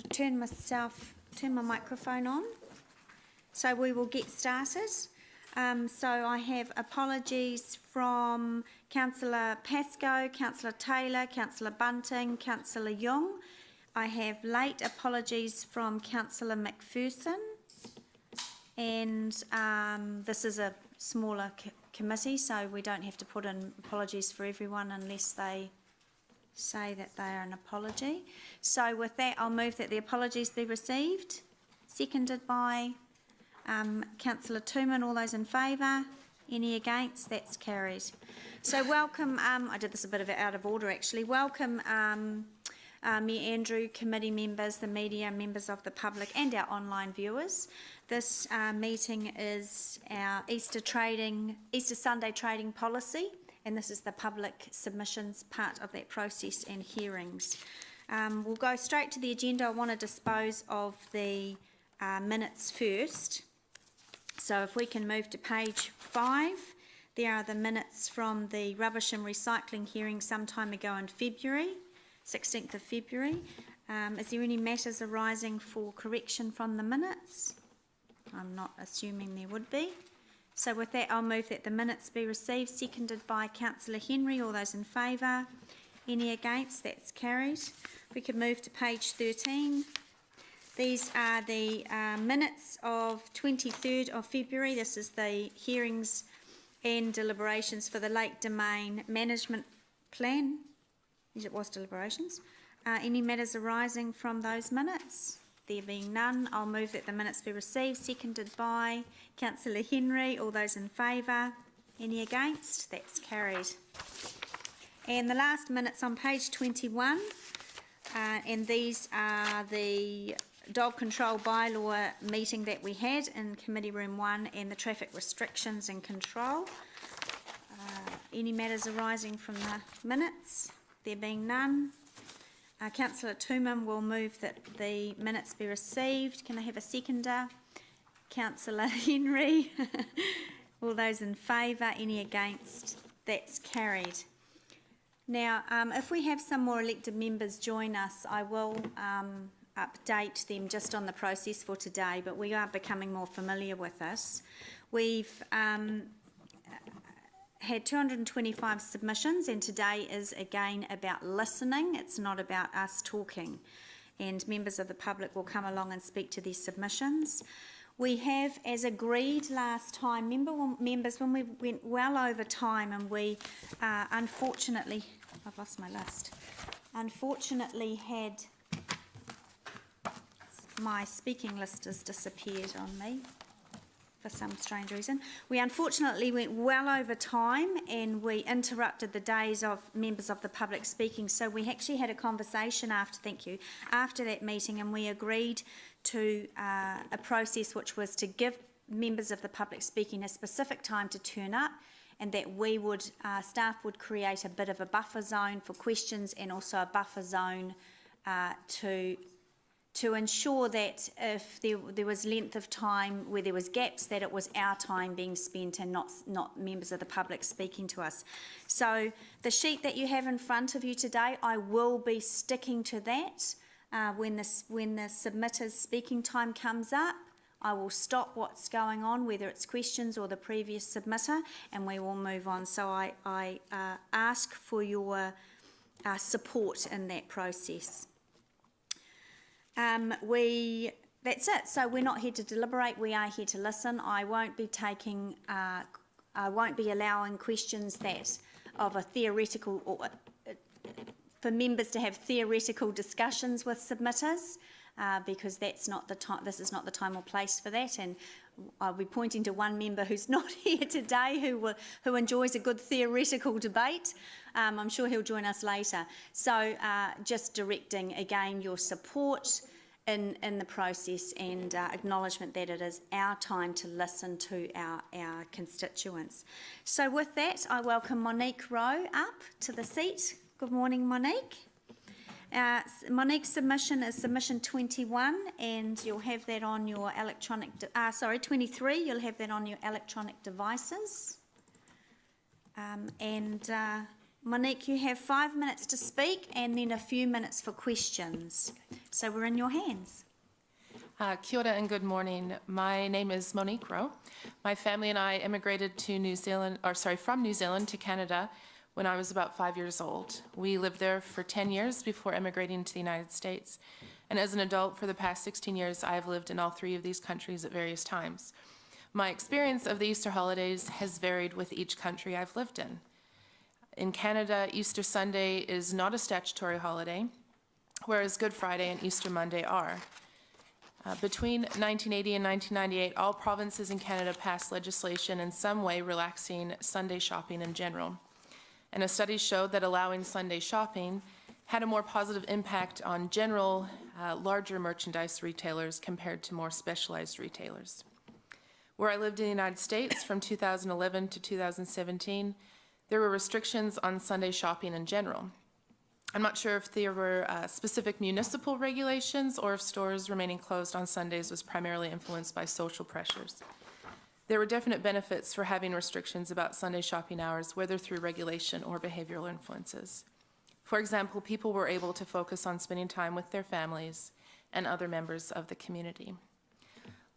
turn my microphone on. So we will get started. So I have apologies from Councillor Pascoe, Councillor Taylor, Councillor Bunting, Councillor Young. I have late apologies from Councillor McPherson. And this is a smaller committee, so we don't have to put in apologies for everyone unless they say that they are an apology. So with that, I'll move that the apologies be received. Seconded by Councillor Tooman. All those in favour? Any against? That's carried. So welcome, I did this a bit of out of order actually. Welcome me, Andrew, committee members, the media, members of the public and our online viewers. This meeting is our Easter Sunday trading policy, and this is the public submissions part of that process and hearings. We'll go straight to the agenda. I want to dispose of the minutes first. So if we can move to page 5, there are the minutes from the rubbish and recycling hearing some time ago in February, 16th of February. Is there any matters arising for correction from the minutes? I'm not assuming there would be. So with that, I'll move that the minutes be received, seconded by Councillor Henry. All those in favour? Any against? That's carried. We could move to page 13. These are the minutes of 23rd of February. This is the hearings and deliberations for the Lake Domain Management Plan. It was deliberations. Any matters arising from those minutes? There being none, I'll move that the minutes be received, seconded by Councillor Henry. All those in favour? Any against? That's carried. And the last minutes on page 21, and these are the dog control bylaw meeting that we had in Committee Room 1 and the traffic restrictions and control. Any matters arising from the minutes? There being none, Councillor Tooman will move that the minutes be received. Can I have a seconder? Councillor Henry. All those in favour? Any against? That's carried. Now, if we have some more elected members join us, I will update them just on the process for today, but we are becoming more familiar with this. We've had 225 submissions, and today is again about listening. It's not about us talking, and members of the public will come along and speak to these submissions. We have, as agreed last time, members, when we went well over time, and we unfortunately, I've lost my list, unfortunately had, my speaking list has disappeared on me for some strange reason. We unfortunately went well over time and we interrupted the days of members of the public speaking. So we actually had a conversation after that meeting, and we agreed to a process which was to give members of the public speaking a specific time to turn up, and that we would, staff would create a bit of a buffer zone for questions and also a buffer zone to ensure that if there was length of time where there was gaps, that it was our time being spent and not members of the public speaking to us. So the sheet that you have in front of you today, I will be sticking to that. When the submitter's speaking time comes up, I will stop what's going on, whether it's questions or the previous submitter, and we will move on. So I ask for your support in that process. That's it. So we're not here to deliberate. We are here to listen. I won't be allowing questions that of a theoretical, or for members to have theoretical discussions with submitters, because that's not the time. This is not the time or place for that. And I'll be pointing to one member who's not here today, who enjoys a good theoretical debate. I'm sure he'll join us later. So just directing again your support in the process, and acknowledgement that it is our time to listen to our constituents. So with that, I welcome Monique Rowe up to the seat. Good morning, Monique. Monique's submission is submission 21, and you'll have that on your electronic, 23, you'll have that on your electronic devices. Monique, you have 5 minutes to speak and then a few minutes for questions. So we're in your hands. Kia ora and good morning. My name is Monique Rowe. My family and I immigrated to from New Zealand to Canada when I was about 5 years old. We lived there for 10 years before immigrating to the United States. And as an adult, for the past 16 years, I have lived in all 3 of these countries at various times. My experience of the Easter holidays has varied with each country I've lived in. In Canada, Easter Sunday is not a statutory holiday, whereas Good Friday and Easter Monday are. Between 1980 and 1998, all provinces in Canada passed legislation in some way relaxing Sunday shopping in general. And a study showed that allowing Sunday shopping had a more positive impact on general, larger merchandise retailers compared to more specialized retailers. Where I lived in the United States from 2011 to 2017, there were restrictions on Sunday shopping in general. I'm not sure if there were specific municipal regulations or if stores remaining closed on Sundays was primarily influenced by social pressures. There were definite benefits for having restrictions about Sunday shopping hours, whether through regulation or behavioral influences. For example, people were able to focus on spending time with their families and other members of the community.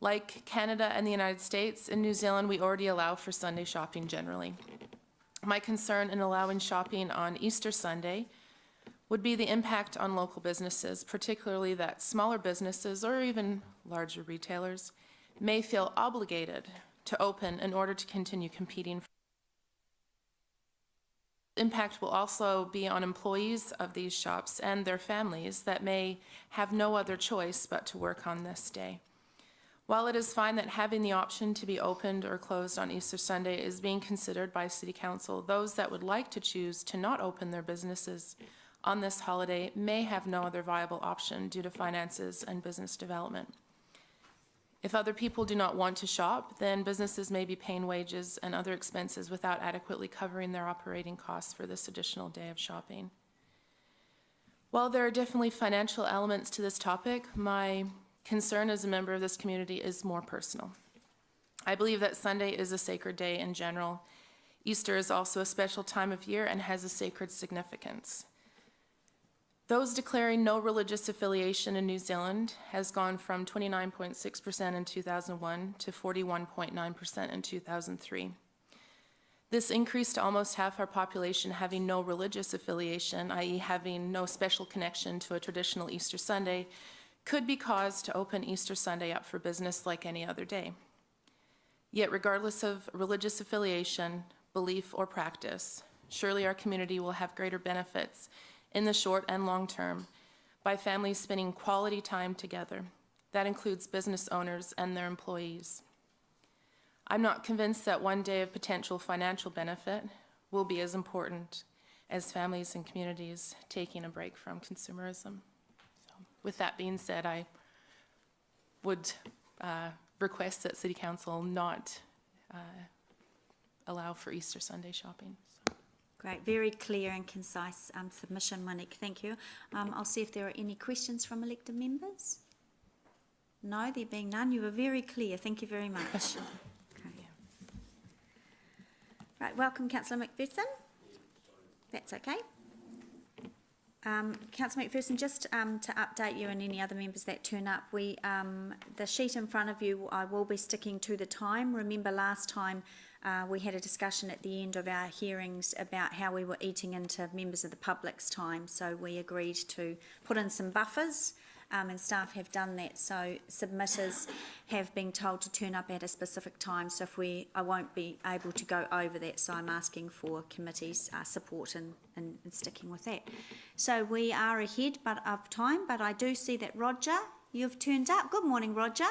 Like Canada and the United States, in New Zealand we already allow for Sunday shopping generally. My concern in allowing shopping on Easter Sunday would be the impact on local businesses, particularly that smaller businesses or even larger retailers may feel obligated to open in order to continue competing. Impact will also be on employees of these shops and their families that may have no other choice but to work on this day. While it is fine that having the option to be opened or closed on Easter Sunday is being considered by City Council, those that would like to choose to not open their businesses on this holiday may have no other viable option due to finances and business development. If other people do not want to shop, then businesses may be paying wages and other expenses without adequately covering their operating costs for this additional day of shopping. While there are definitely financial elements to this topic, my concern as a member of this community is more personal. I believe that Sunday is a sacred day in general. Easter is also a special time of year and has a sacred significance. Those declaring no religious affiliation in New Zealand has gone from 29.6% in 2001 to 41.9% in 2003. This increased to almost half our population having no religious affiliation, i.e. having no special connection to a traditional Easter Sunday, could be cause to open Easter Sunday up for business like any other day. Yet regardless of religious affiliation, belief, or practice, surely our community will have greater benefits in the short and long term by families spending quality time together. That includes business owners and their employees. I'm not convinced that one day of potential financial benefit will be as important as families and communities taking a break from consumerism. With that being said, I would request that City Council not allow for Easter Sunday shopping. Great, very clear and concise submission, Monique, thank you. I'll see if there are any questions from elected members. No, there being none, you were very clear, thank you very much. Okay. Right, welcome Councillor McPherson. That's okay. Councillor McPherson, just to update you and any other members that turn up, the sheet in front of you, I will be sticking to the time. Remember last time we had a discussion at the end of our hearings about how we were eating into members of the public's time, so we agreed to put in some buffers and staff have done that, so submitters have been told to turn up at a specific time, so I won't be able to go over that, so I'm asking for committee's support in sticking with that. So we are ahead of time, but I do see that Roger, you've turned up. Good morning, Roger.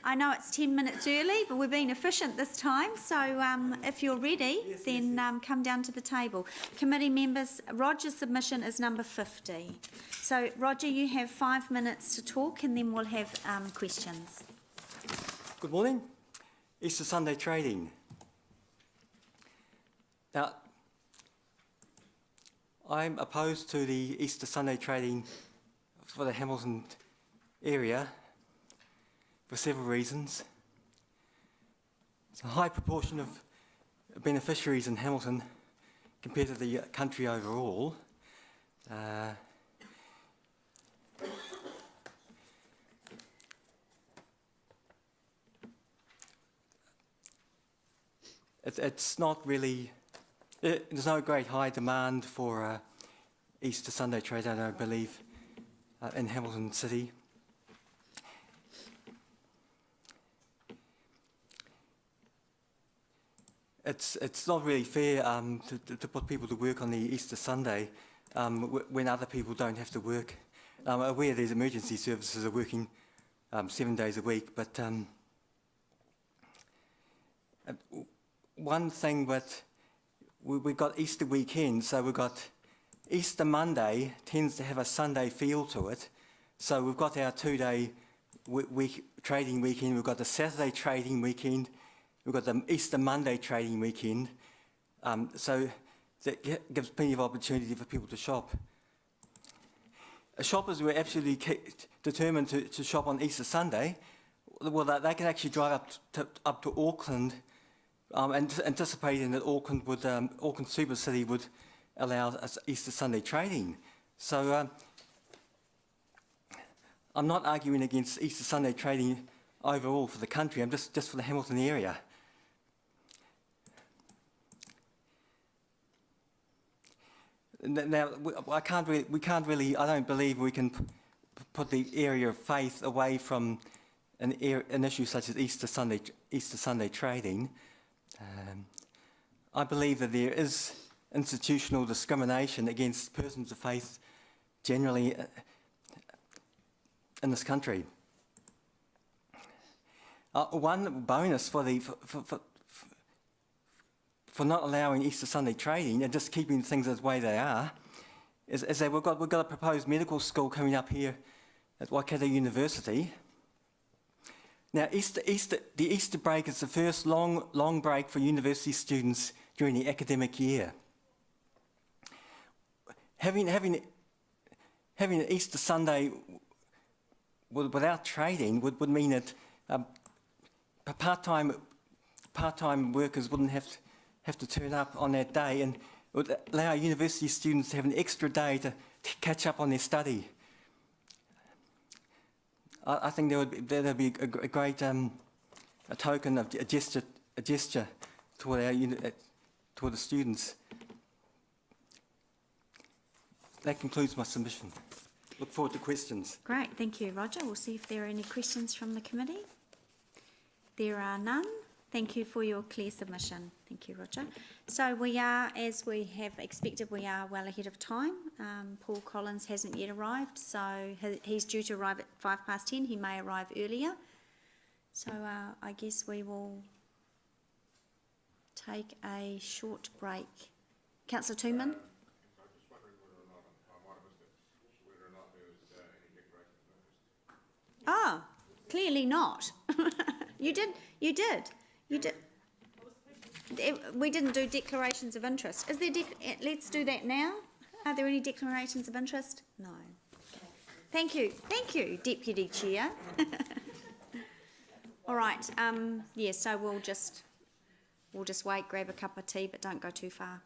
I know it's 10 minutes early, but we're being efficient this time, so if you're ready, then come down to the table. Committee members, Roger's submission is number 50. So, Roger, you have 5 minutes to talk and then we'll have questions. Good morning. Easter Sunday trading. Now, I'm opposed to the Easter Sunday trading for the Hamilton area for several reasons. It's a high proportion of beneficiaries in Hamilton compared to the country overall. It's not really, there's no great high demand for Easter Sunday trade, I don't believe, in Hamilton City. It's not really fair to put people to work on the Easter Sunday when other people don't have to work. I'm aware these emergency services are working 7 days a week, but one thing that we've got Easter weekend, so we've got Easter Monday tends to have a Sunday feel to it. So we've got our 2-day trading weekend, we've got the Saturday trading weekend, we've got the Easter Monday trading weekend. So that gives plenty of opportunity for people to shop. Shoppers who are absolutely determined to shop on Easter Sunday, well, they can actually drive up to Auckland, anticipating that Auckland Super City would allow us Easter Sunday trading. So I'm not arguing against Easter Sunday trading overall for the country. I'm just for the Hamilton area. Now, we can't really. I don't believe we can put the area of faith away from an issue such as Easter Sunday trading. I believe that there is institutional discrimination against persons of faith generally in this country. One bonus for not allowing Easter Sunday trading and just keeping things as the way they are is that we've got a proposed medical school coming up here at Waikato University. Now, the Easter break is the first long break for university students during the academic year. Having an Easter Sunday without trading would mean that part-time workers wouldn't have to turn up on that day, and it would allow university students to have an extra day to catch up on their study. I think there would be a great a token of a gesture toward the students. That concludes my submission. Look forward to questions. Great, thank you, Roger. We'll see if there are any questions from the committee. There are none. Thank you for your clear submission. Thank you, Roger. So we are, as we have expected, we are well ahead of time. Paul Collins hasn't yet arrived, so he's due to arrive at 10:05. He may arrive earlier. So I guess we will take a short break. Councillor Tooman? I'm just wondering whether or not I might have missed it, whether or not there was any declarations of interest. Ah, clearly not. You did. We didn't do declarations of interest. Is there? Let's do that now. Are there any declarations of interest? No. Thank you, Deputy Chair. All right. Yeah. So we'll just wait, grab a cup of tea, but don't go too far.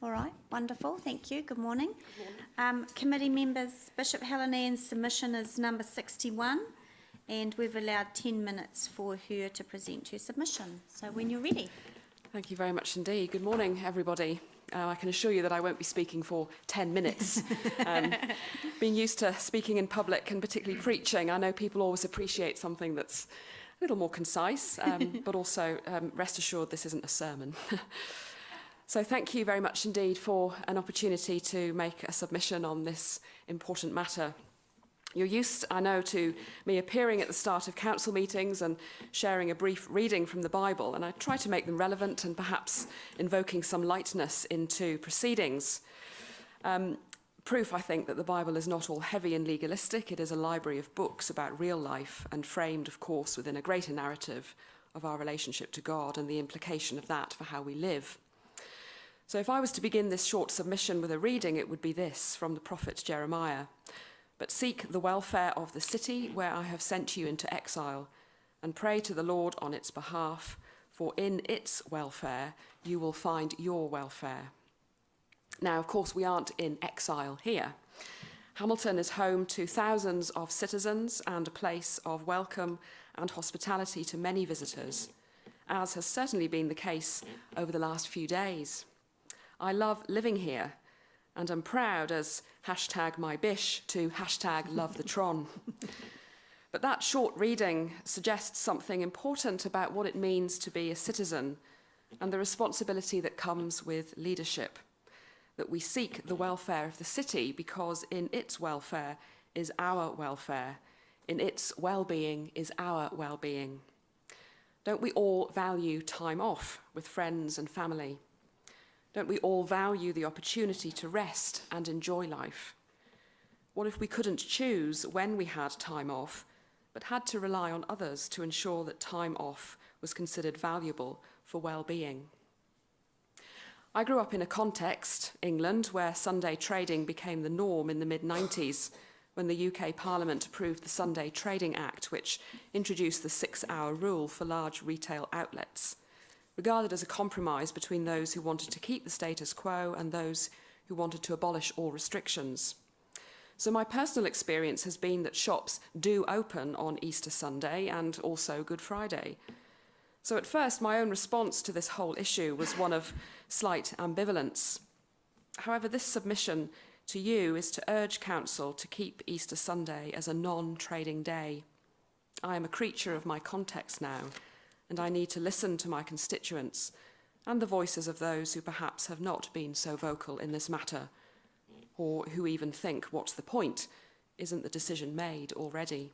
All right, wonderful, thank you. Good morning. Committee members, Bishop Helen Ann's submission is number 61, and we've allowed 10 minutes for her to present her submission. So when you're ready. Thank you very much indeed. Good morning, everybody. I can assure you that I won't be speaking for 10 minutes. Being used to speaking in public and particularly preaching, I know people always appreciate something that's a little more concise, but also rest assured this isn't a sermon. So thank you very much indeed for an opportunity to make a submission on this important matter. You're used, I know, to me appearing at the start of council meetings and sharing a brief reading from the Bible, and I try to make them relevant and perhaps invoking some lightness into proceedings. Proof, I think, that the Bible is not all heavy and legalistic. It is a library of books about real life and framed, of course, within a greater narrative of our relationship to God and the implication of that for how we live. So if I was to begin this short submission with a reading, it would be this from the prophet Jeremiah. But seek the welfare of the city where I have sent you into exile, and pray to the Lord on its behalf, for in its welfare you will find your welfare. Now, of course, we aren't in exile here. Hamilton is home to thousands of citizens and a place of welcome and hospitality to many visitors, as has certainly been the case over the last few days. I love living here, and am proud as #mybish to #lovethetron. But that short reading suggests something important about what it means to be a citizen and the responsibility that comes with leadership, that we seek the welfare of the city because in its welfare is our welfare, in its well-being is our well-being. Don't we all value time off with friends and family? Don't we all value the opportunity to rest and enjoy life? What if we couldn't choose when we had time off, but had to rely on others to ensure that time off was considered valuable for well-being? I grew up in a context, England, where Sunday trading became the norm in the mid-90s, when the UK Parliament approved the Sunday Trading Act, which introduced the 6-hour rule for large retail outlets, regarded as a compromise between those who wanted to keep the status quo and those who wanted to abolish all restrictions. So my personal experience has been that shops do open on Easter Sunday and also Good Friday. So at first, my own response to this whole issue was one of slight ambivalence. However, this submission to you is to urge Council to keep Easter Sunday as a non-trading day. I am a creature of my context now, and I need to listen to my constituents and the voices of those who perhaps have not been so vocal in this matter, or who even think, what's the point? Isn't the decision made already?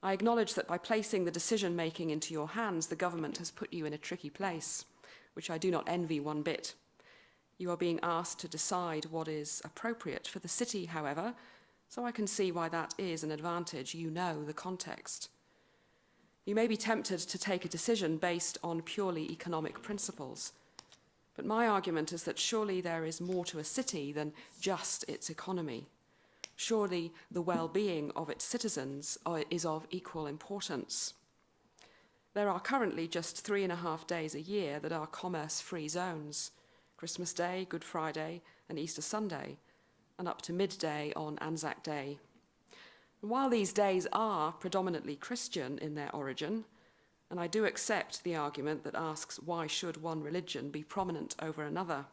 I acknowledge that by placing the decision-making into your hands, the government has put you in a tricky place, which I do not envy one bit. You are being asked to decide what is appropriate for the city, however, so I can see why that is an advantage. You know the context. You may be tempted to take a decision based on purely economic principles, but my argument is that surely there is more to a city than just its economy. Surely the well-being of its citizens is of equal importance. There are currently just 3.5 days a year that are commerce-free zones: Christmas Day, Good Friday, and Easter Sunday, and up to midday on Anzac Day. And while these days are predominantly Christian in their origin, and I do accept the argument that asks why should one religion be prominent over another,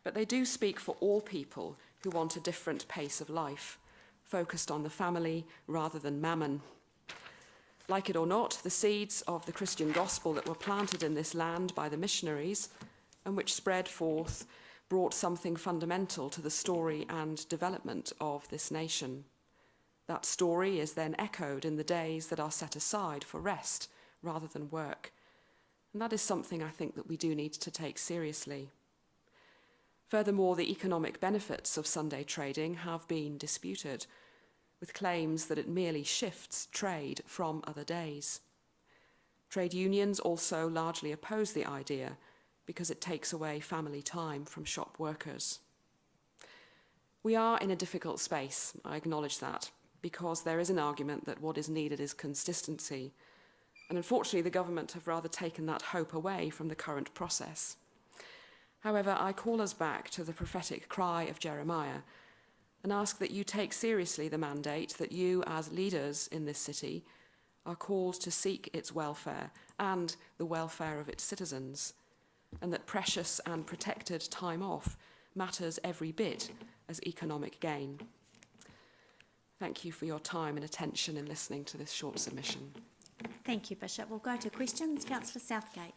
but they do speak for all people who want a different pace of life, focused on the family rather than mammon. Like it or not, the seeds of the Christian gospel that were planted in this land by the missionaries and which spread forth brought something fundamental to the story and development of this nation. That story is then echoed in the days that are set aside for rest rather than work. And that is something I think that we do need to take seriously. Furthermore, the economic benefits of Sunday trading have been disputed, with claims that it merely shifts trade from other days. Trade unions also largely oppose the idea because it takes away family time from shop workers. We are in a difficult space, I acknowledge that, because there is an argument that what is needed is consistency, and unfortunately the government have rather taken that hope away from the current process. However, I call us back to the prophetic cry of Jeremiah and ask that you take seriously the mandate that you, as leaders in this city, are called to seek its welfare and the welfare of its citizens, and that precious and protected time off matters every bit as economic gain. Thank you for your time and attention in listening to this short submission. Thank you, Bishop. We'll go to questions. Councillor Southgate.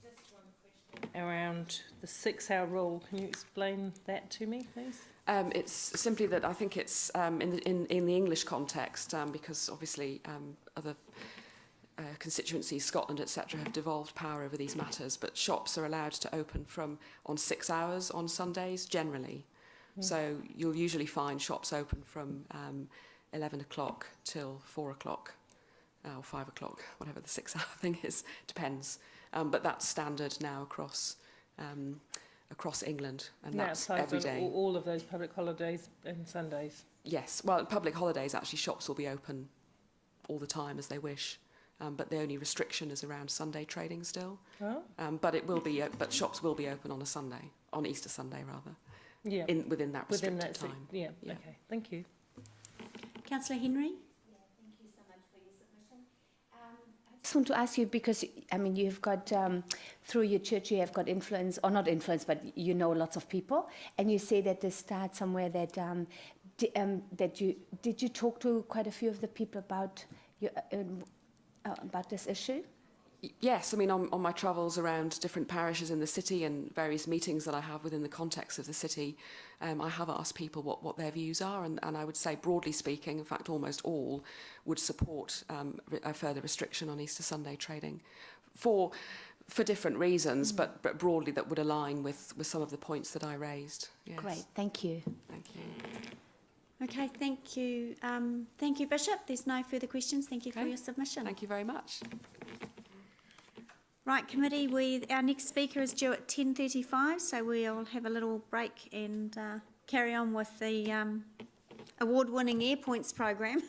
Just one question around the 6-hour rule. Can you explain that to me, please? It's simply that I think it's in the English context, because obviously other constituencies, Scotland, etc., have devolved power over these matters, but shops are allowed to open on 6 hours on Sundays generally. So you'll usually find shops open from 11 o'clock till 4 o'clock or 5 o'clock, whatever the 6-hour thing is, depends. But that's standard now across England, and that's every day. All of those public holidays and Sundays. Yes, well, public holidays, actually, shops will be open all the time as they wish, but the only restriction is around Sunday trading still. Oh. But it will be, but shops will be open on a Sunday, on Easter Sunday rather. Yeah. Within that restricted time. Yeah. Okay. Thank you. Councillor Henry? Thank you so much for your submission. I just want to ask you, because, I mean, you've got, through your church, you have got influence, or not influence, but you know lots of people, and you say that this starts somewhere that, did you talk to quite a few of the people about this issue? Yes, I mean, on my travels around different parishes in the city and various meetings that I have within the context of the city, I have asked people what their views are, and I would say, broadly speaking, in fact, almost all would support a further restriction on Easter Sunday trading for different reasons, but broadly that would align with some of the points that I raised. Yes. Great, thank you. Thank you. Okay, thank you. Thank you, Bishop. There's no further questions. Thank you for your submission. Thank you very much. Right, committee, our next speaker is due at 10:35, so we'll have a little break and carry on with the award-winning Air Points program.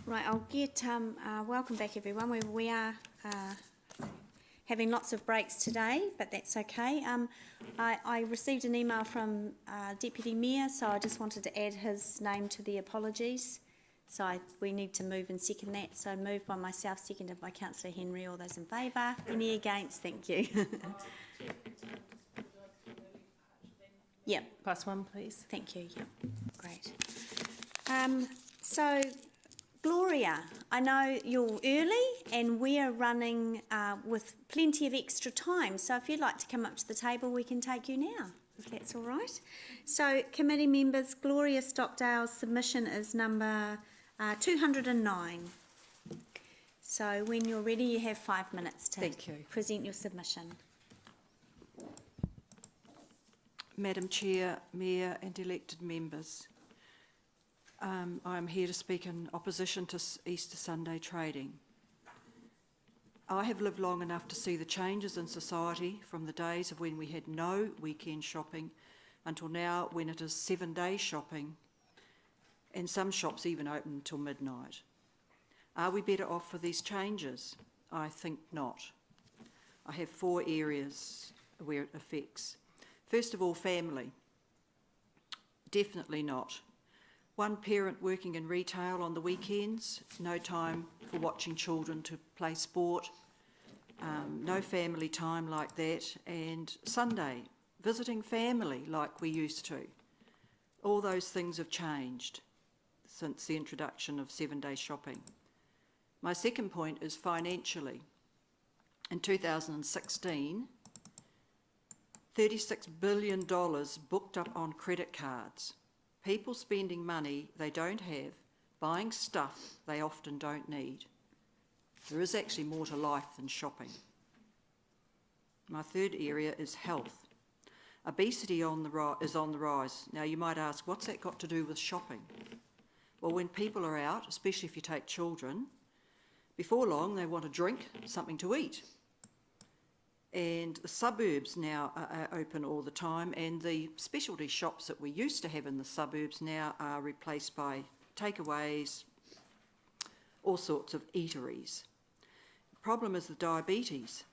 Right, I'll get, welcome back everyone. We are having lots of breaks today, but that's okay. I received an email from Deputy Mayor, so I just wanted to add his name to the apologies we need to move and second that. So moved by myself, seconded by Councillor Henry. All those in favour? Any against? Thank you. Yep. +1, please. Thank you. Yep. Great. So, Gloria, I know you're early and we're running with plenty of extra time. So if you'd like to come up to the table, we can take you now, if that's all right. So, committee members, Gloria Stockdale's submission is number 209. So when you're ready, you have 5 minutes to present your submission. Madam Chair, Mayor and elected members, I am here to speak in opposition to Easter Sunday trading. I have lived long enough to see the changes in society from the days of when we had no weekend shopping until now when it is 7-day shopping and some shops even open until midnight. Are we better off for these changes? I think not. I have 4 areas where it affects. First of all, family. Definitely not. One parent working in retail on the weekends, no time for watching children to play sport, no family time like that, and Sunday, visiting family like we used to. All those things have changed since the introduction of 7-day shopping. My second point is financially. In 2016, $36 billion booked up on credit cards. People spending money they don't have, buying stuff they often don't need. There is actually more to life than shopping. My third area is health. Obesity is on the rise. Now you might ask, what's that got to do with shopping? Well, when people are out, especially if you take children, before long they want a drink, something to eat. And the suburbs now are open all the time, and the specialty shops that we used to have in the suburbs now are replaced by takeaways, all sorts of eateries. The problem is the diabetes,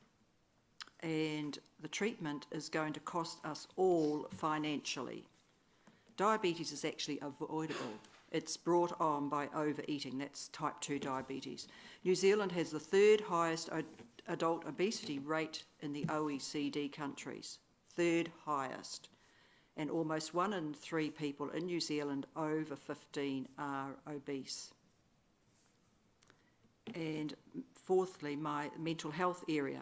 and the treatment is going to cost us all financially. Diabetes is actually avoidable. It's brought on by overeating. That's type 2 diabetes. New Zealand has the 3rd highest adult obesity rate in the OECD countries, 3rd highest. And almost 1 in 3 people in New Zealand over 15 are obese. And fourthly, my mental health area.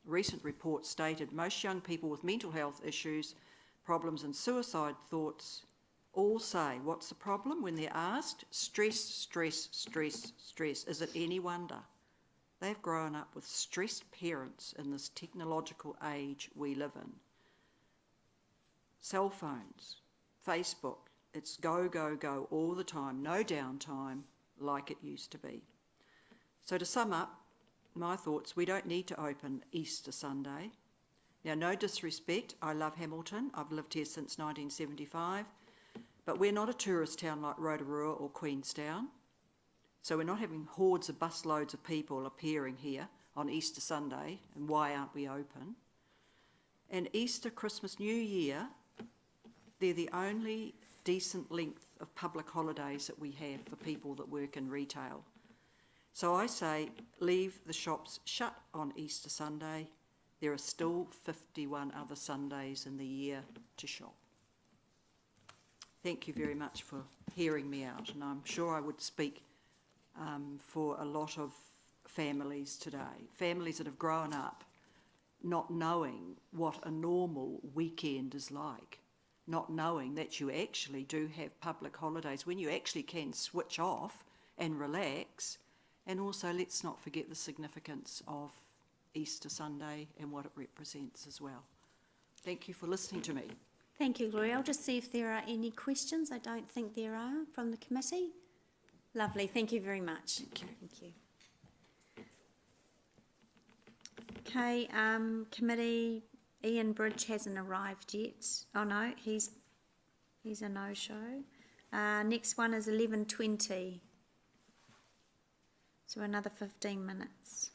A recent report stated most young people with mental health issues, problems and suicide thoughts all say, what's the problem? When they're asked, stress, stress, stress, stress. Is it any wonder? They've grown up with stressed parents in this technological age we live in. Cell phones, Facebook, it's go, go, go all the time, no downtime like it used to be. So to sum up my thoughts, we don't need to open Easter Sunday. Now, no disrespect, I love Hamilton, I've lived here since 1975, but we're not a tourist town like Rotorua or Queenstown. So we're not having hordes of busloads of people appearing here on Easter Sunday, and why aren't we open? And Easter, Christmas, New Year, they're the only decent length of public holidays that we have for people that work in retail. So I say, leave the shops shut on Easter Sunday. There are still 51 other Sundays in the year to shop. Thank you very much for hearing me out, and I'm sure I would speak for a lot of families today, families that have grown up not knowing what a normal weekend is like, not knowing that you actually do have public holidays when you actually can switch off and relax. And also, let's not forget the significance of Easter Sunday and what it represents as well. Thank you for listening to me. Thank you, Gloria. I'll just see if there are any questions. I don't think there are from the committee. Lovely. Thank you very much. Thank you. Okay, committee, Ian Bridge hasn't arrived yet. Oh no, he's a no-show. Next one is 11:20. So another 15 minutes.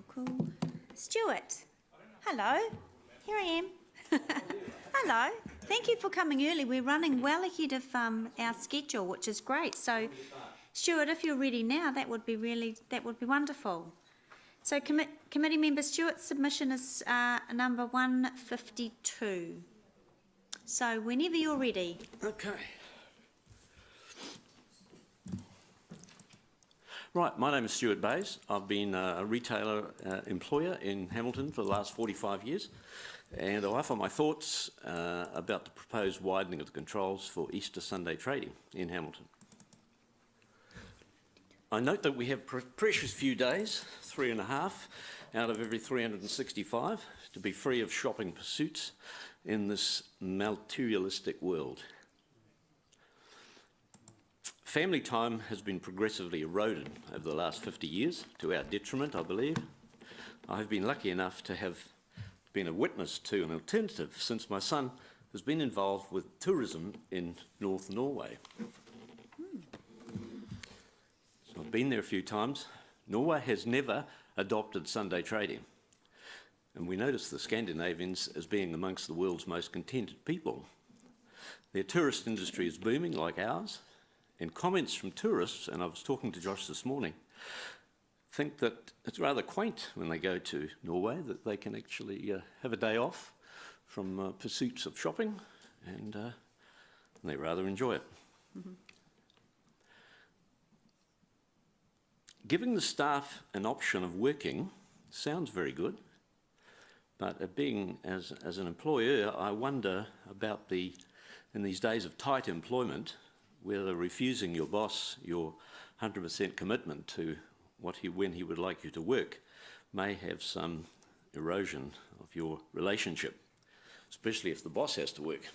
Cool. Stuart, hello. Here I am. Hello. Thank you for coming early. We're running well ahead of our schedule, which is great. So, Stuart, if you're ready now, that would be wonderful. So, committee member Stuart's submission is number 152. So, whenever you're ready. Okay. Right, my name is Stuart Bays. I've been a retailer employer in Hamilton for the last 45 years, and I'll offer my thoughts about the proposed widening of the controls for Easter Sunday trading in Hamilton. I note that we have precious few days, 3.5 out of every 365, to be free of shopping pursuits in this materialistic world. Family time has been progressively eroded over the last 50 years, to our detriment, I believe. I have been lucky enough to have been a witness to an alternative since my son has been involved with tourism in North Norway. So I've been there a few times. Norway has never adopted Sunday trading, and we notice the Scandinavians as being amongst the world's most contented people. Their tourist industry is booming like ours, and comments from tourists, and I was talking to Josh this morning, think that it's rather quaint when they go to Norway that they can actually have a day off from pursuits of shopping, and they rather enjoy it. Mm-hmm. Giving the staff an option of working sounds very good, but being as an employer, I wonder about in these days of tight employment, whether refusing your boss your 100% commitment to when he would like you to work may have some erosion of your relationship, especially if the boss has to work.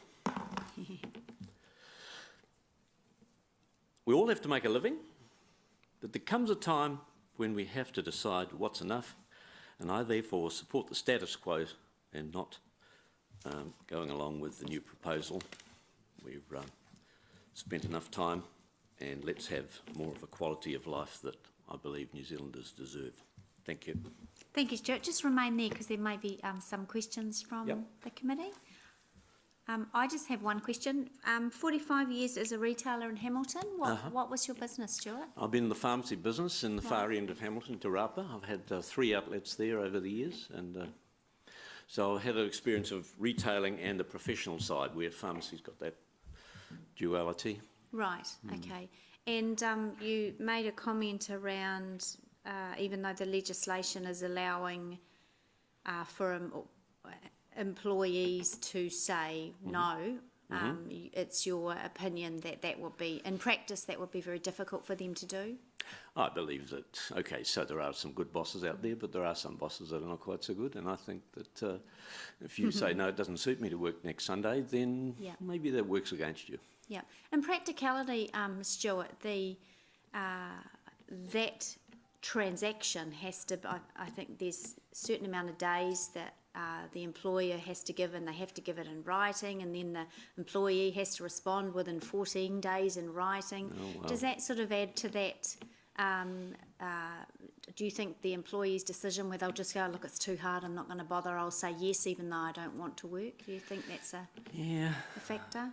We all have to make a living, but there comes a time when we have to decide what's enough, and I therefore support the status quo and not going along with the new proposal We've spent enough time, and let's have more of a quality of life that I believe New Zealanders deserve. Thank you. Thank you, Stuart. Just remain there because there may be some questions from the committee. I just have one question. 45 years as a retailer in Hamilton. What was your business, Stuart? I've been in the pharmacy business in the far end of Hamilton, Te Rapa. I've had 3 outlets there over the years, and so I've had an experience of retailing and the professional side where pharmacy's got that duality. Right, okay. And you made a comment around, even though the legislation is allowing for employees to say no, it's your opinion that that would be, in practice, that would be very difficult for them to do? I believe that, okay, so there are some good bosses out there, but there are some bosses that are not quite so good, and I think that if you say, no, it doesn't suit me to work next Sunday, then maybe that works against you. Yeah. In practicality, Stuart, that transaction has to, I think there's a certain amount of days that the employer has to give, and they have to give it in writing, and then the employee has to respond within 14 days in writing. Oh, wow. Does that sort of add to that? Do you think the employee's decision where they'll just go, look, it's too hard, I'm not going to bother, I'll say yes even though I don't want to work? Do you think that's a factor?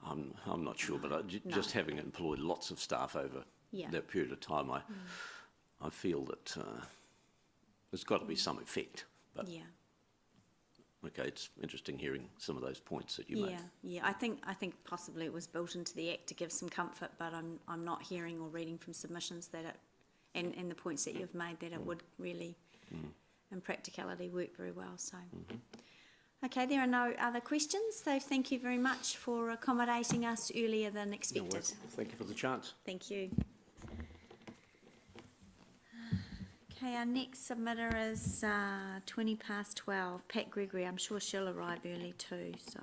I'm not sure, but just having employed lots of staff over that period of time, I feel that there's got to be some effect. But okay, it's interesting hearing some of those points that you made. Yeah. I think possibly it was built into the Act to give some comfort, but I'm not hearing or reading from submissions that it, and the points that you've made, that it would really, in practicality, work very well. So. Okay, there are no other questions, so thank you very much for accommodating us earlier than expected. You're welcome. Thank you for the chance. Thank you. Okay, our next submitter is 12:20, Pat Gregory. I'm sure she'll arrive early too, so.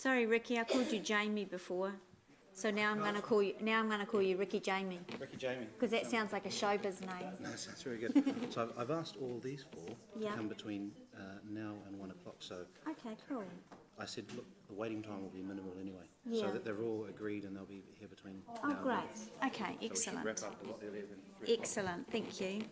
Sorry, Ricky, I called you Jamie before. So now I'm going to call you. Now I'm going to call you Ricky Jamie. Ricky Jamie. Because that sounds like a showbiz name. That's very good. So I've asked all these four Yeah. to come between now and 1 o'clock. So Okay, cool. I said, look, the waiting time will be minimal anyway. Yeah. So that they're all agreed and they'll be here between Oh, now and great. 1. Okay, So we should excellent. wrap up a lot earlier than 3 o'clock. Excellent. Thank you.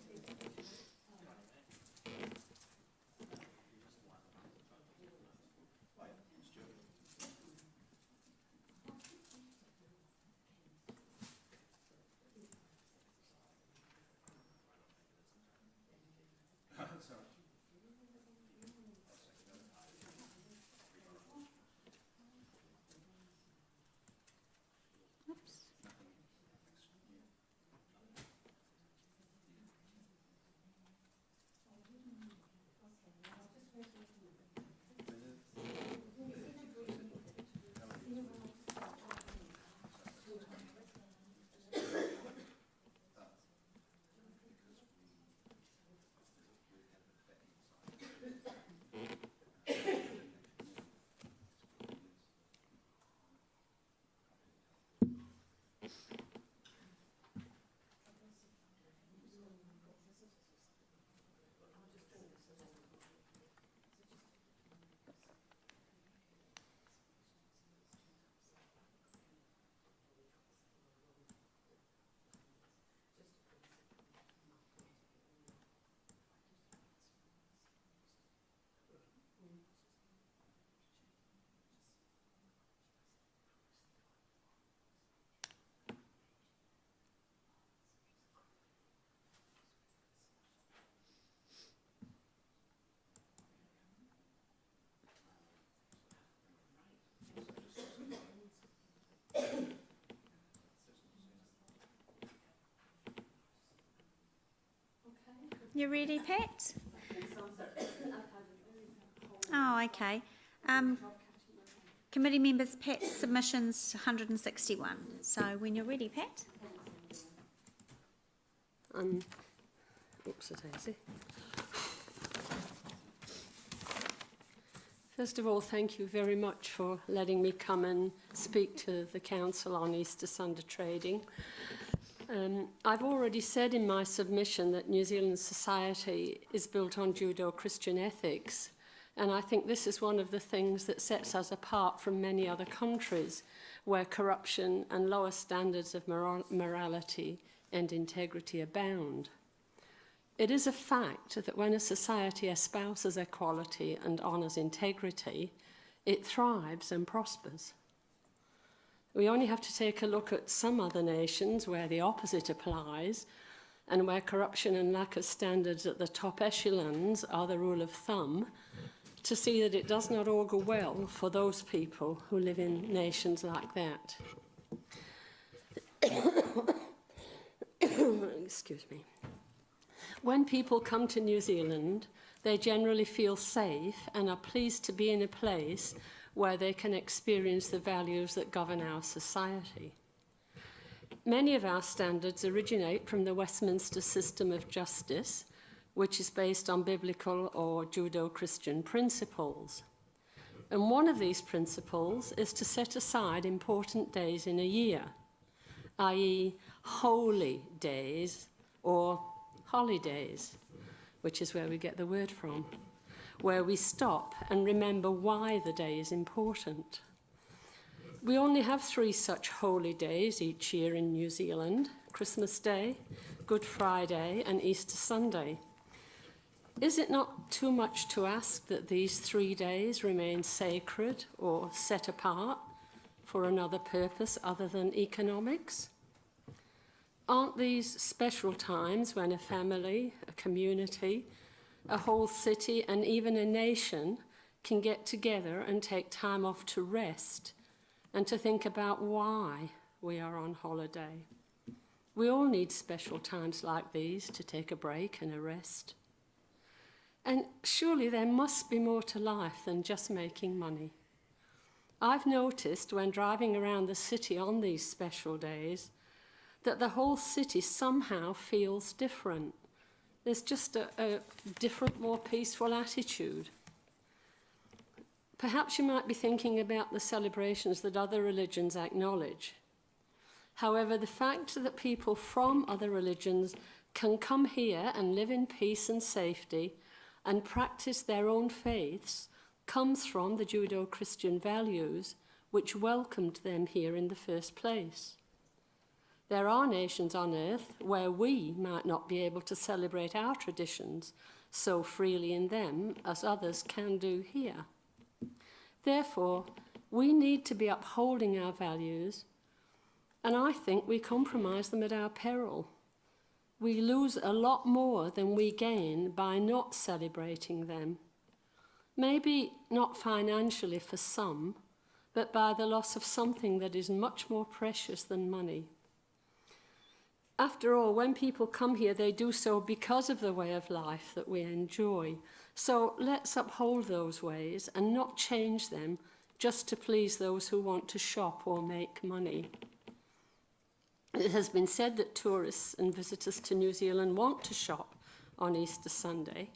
You ready, Pat? Oh, okay. Committee members, Pat's submissions 161. So when you're ready, Pat. Oops-a-daisy. First of all, thank you very much for letting me come and speak to the Council on Easter Sunday trading. I've already said in my submission that New Zealand society is built on Judeo-Christian ethics, and I think this is one of the things that sets us apart from many other countries where corruption and lower standards of morality and integrity abound. It is a fact that when a society espouses equality and honours integrity, it thrives and prospers. We only have to take a look at some other nations where the opposite applies and where corruption and lack of standards at the top echelons are the rule of thumb to see that it does not augur well for those people who live in nations like that. Excuse me. When people come to New Zealand, they generally feel safe and are pleased to be in a place where they can experience the values that govern our society. Many of our standards originate from the Westminster system of justice, which is based on biblical or Judeo-Christian principles. And one of these principles is to set aside important days in a year, i.e. holy days or holidays, which is where we get the word from, where we stop and remember why the day is important. We only have 3 such holy days each year in New Zealand: Christmas Day, Good Friday, and Easter Sunday. Is it not too much to ask that these 3 days remain sacred or set apart for another purpose other than economics? Aren't these special times when a family, a community, a whole city and even a nation can get together and take time off to rest and to think about why we are on holiday. We all need special times like these to take a break and a rest. And surely there must be more to life than just making money. I've noticed when driving around the city on these special days that the whole city somehow feels different. There's just a different, more peaceful attitude. Perhaps you might be thinking about the celebrations that other religions acknowledge. However, the fact that people from other religions can come here and live in peace and safety and practice their own faiths comes from the Judeo-Christian values which welcomed them here in the first place. There are nations on earth where we might not be able to celebrate our traditions so freely in them as others can do here. Therefore, we need to be upholding our values, and I think we compromise them at our peril. We lose a lot more than we gain by not celebrating them. Maybe not financially for some, but by the loss of something that is much more precious than money. After all, when people come here, they do so because of the way of life that we enjoy. So let's uphold those ways and not change them just to please those who want to shop or make money. It has been said that tourists and visitors to New Zealand want to shop on Easter Sunday.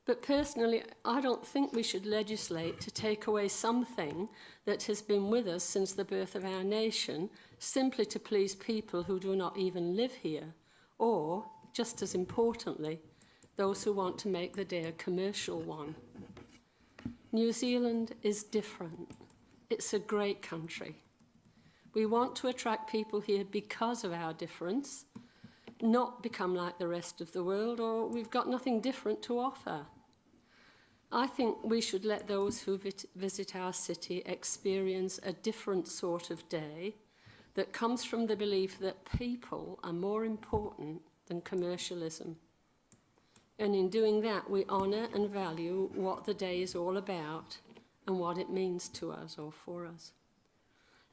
But personally, I don't think we should legislate to take away something that has been with us since the birth of our nation, simply to please people who do not even live here, or, just as importantly, those who want to make the day a commercial one. New Zealand is different. It's a great country. We want to attract people here because of our difference, not become like the rest of the world, or we've got nothing different to offer. I think we should let those who visit our city experience a different sort of day that comes from the belief that people are more important than commercialism. And in doing that, we honour and value what the day is all about and what it means to us or for us.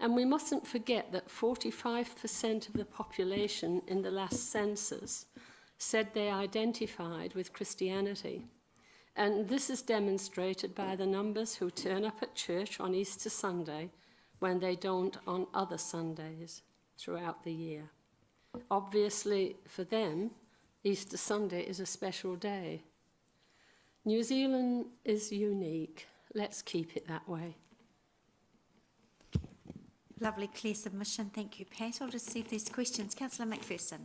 And we mustn't forget that 45% of the population in the last census said they identified with Christianity. And this is demonstrated by the numbers who turn up at church on Easter Sunday when they don't on other Sundays throughout the year. Obviously, for them, Easter Sunday is a special day. New Zealand is unique. Let's keep it that way. Lovely, clear submission. Thank you, Pat. I'll just see if there's questions. Councillor McPherson.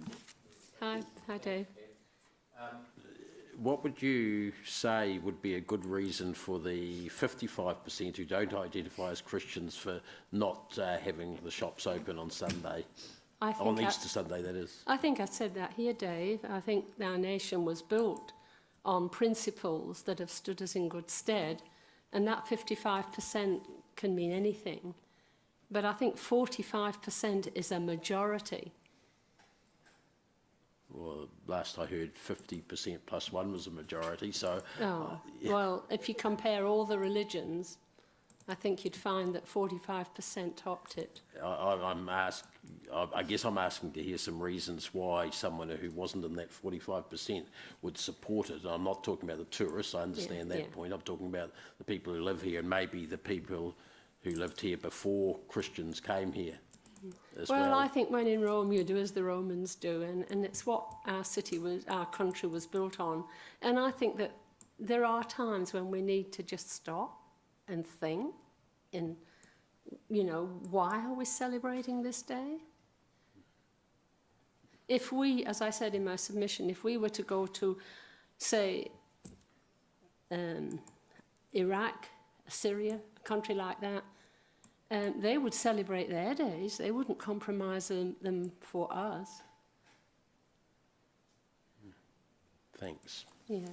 Hi Dave. What would you say would be a good reason for the 55% who don't identify as Christians for not having the shops open on Sunday? On Easter Sunday, that is. I think I said that here, Dave. I think our nation was built on principles that have stood us in good stead, and that 55% can mean anything. But I think 45% is a majority. Well, last I heard 50% plus one was a majority, so... Yeah. Well, if you compare all the religions, I think you'd find that 45% topped it. I guess I'm asking to hear some reasons why someone who wasn't in that 45% would support it. I'm not talking about the tourists, I understand that point. I'm talking about the people who live here and maybe the people who lived here before Christians came here. Well, I think when in Rome you do as the Romans do, and it's what our country was built on. And I think that there are times when we need to just stop and think, and why are we celebrating this day? If we, as I said in my submission, if we were to go to, say, Iraq, Syria, a country like that, they would celebrate their days. They wouldn't compromise them for us. Thanks. Yeah.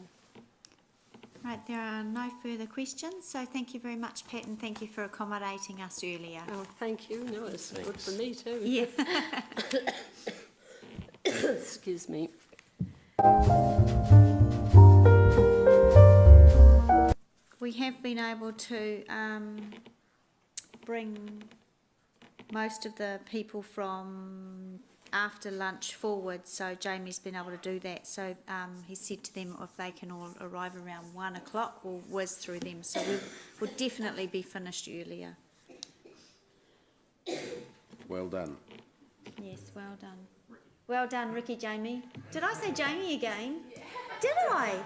Right, there are no further questions, so thank you very much, Pat, and thank you for accommodating us earlier. Oh, thank you. No, it's good for me too. Yeah. Excuse me. we have been able to bring most of the people from after lunch forward, so Jamie's been able to do that. So he said to them if they can all arrive around 1 o'clock, we'll whiz through them. So we'll definitely be finished earlier. Well done. Yes, well done. Well done, Ricky, Jamie. Did I say Jamie again? Did I?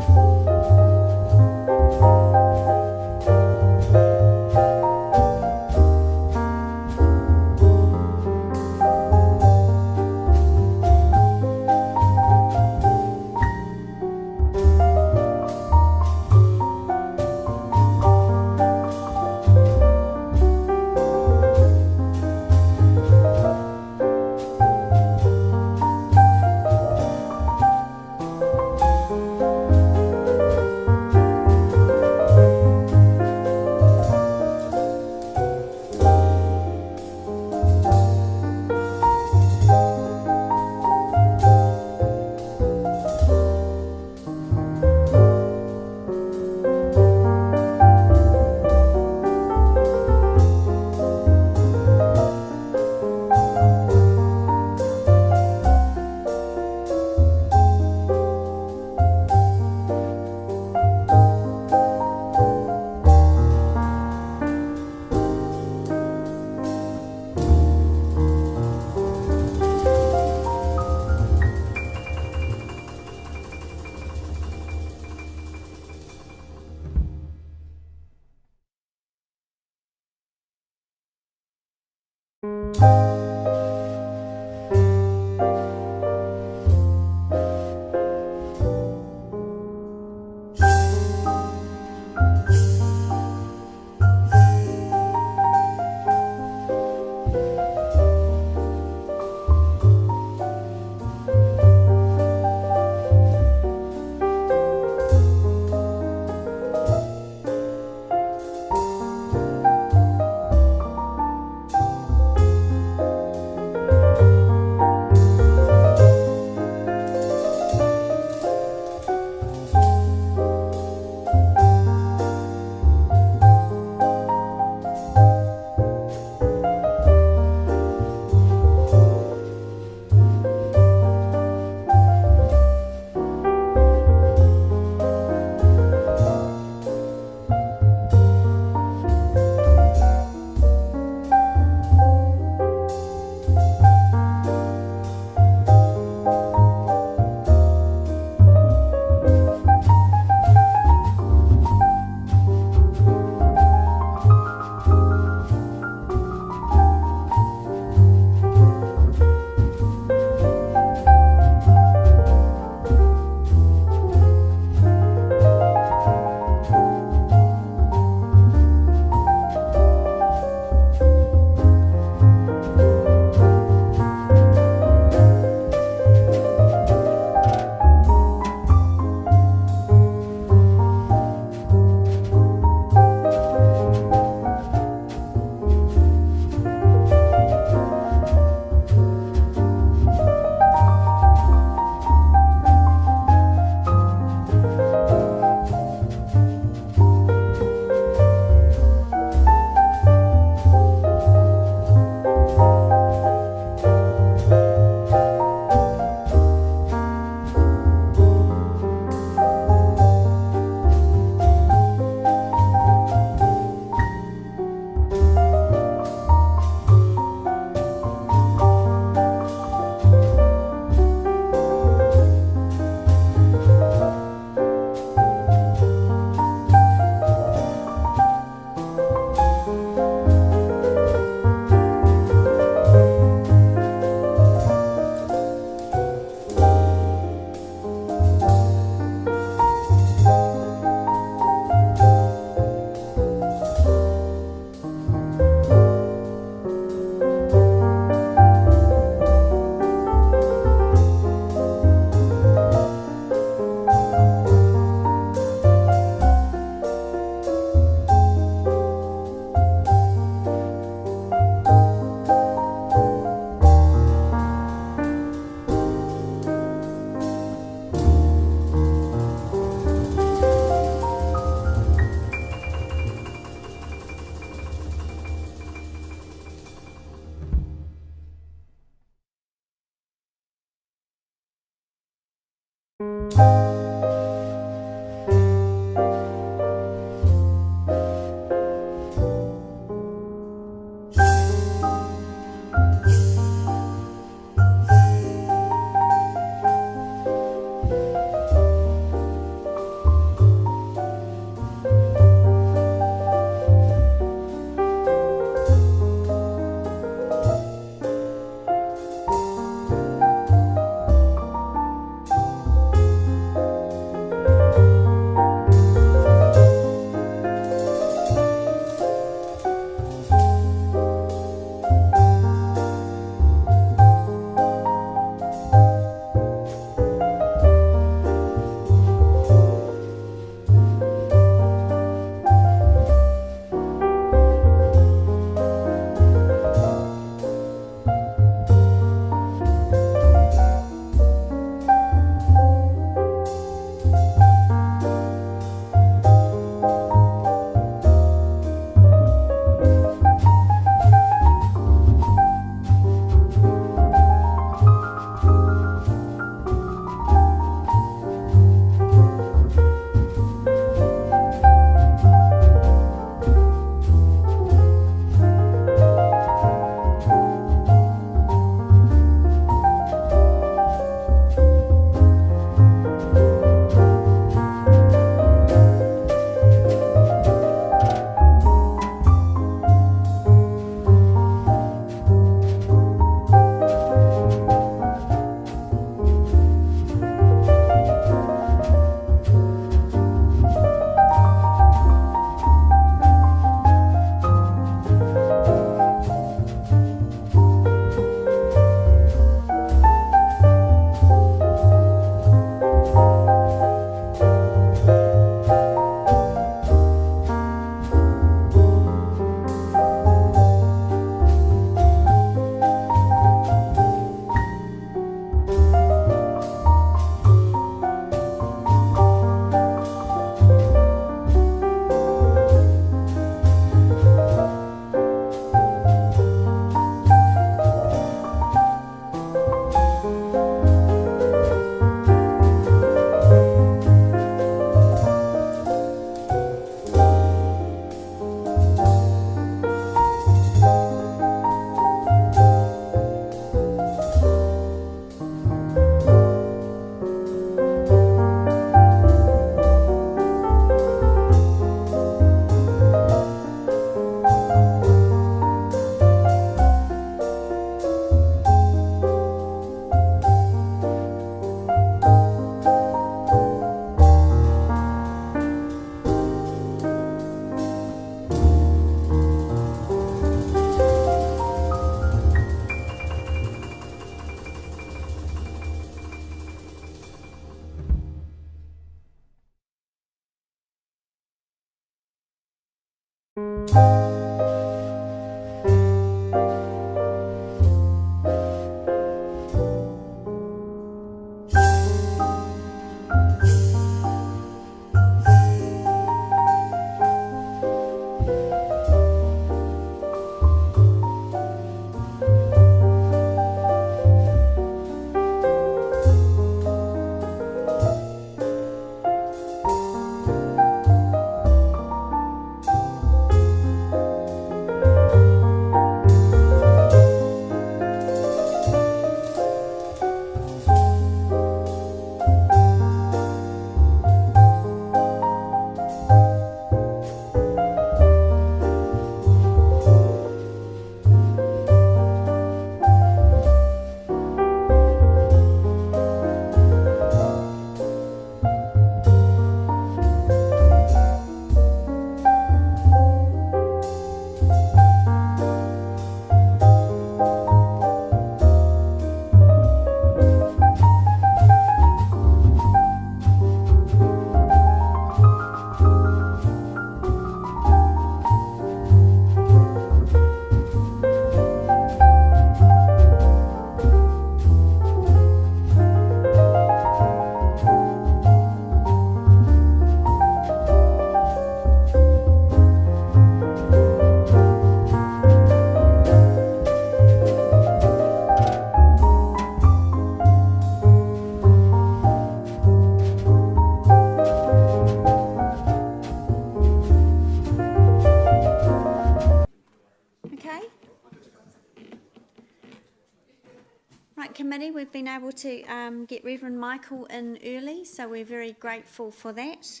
Right, committee, we've been able to get Reverend Michael in early, so we're very grateful for that.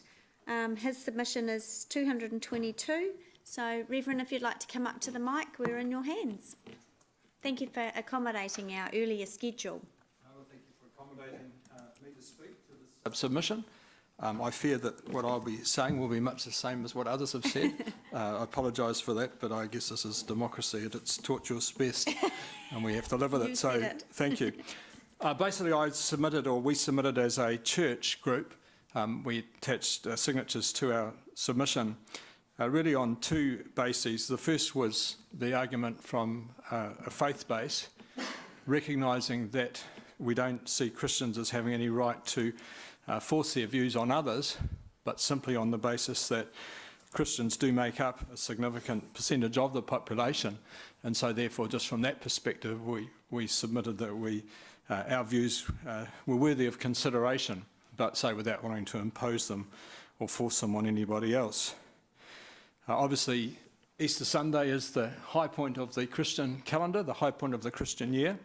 His submission is 222, so Reverend, if you'd like to come up to the mic, we're in your hands. Thank you for accommodating our earlier schedule. Thank you for accommodating me to speak to this submission. I fear that what I'll be saying will be much the same as what others have said. I apologise for that, but I guess this is democracy at its tortuous best, and we have to live with it. So thank you. Basically, we submitted as a church group. We attached signatures to our submission, really on two bases. The first was the argument from a faith base, recognising that we don't see Christians as having any right to force their views on others, but simply on the basis that Christians do make up a significant percentage of the population, and so therefore just from that perspective we submitted that our views were worthy of consideration, but say without wanting to impose them or force them on anybody else. Obviously Easter Sunday is the high point of the Christian calendar, the high point of the Christian year,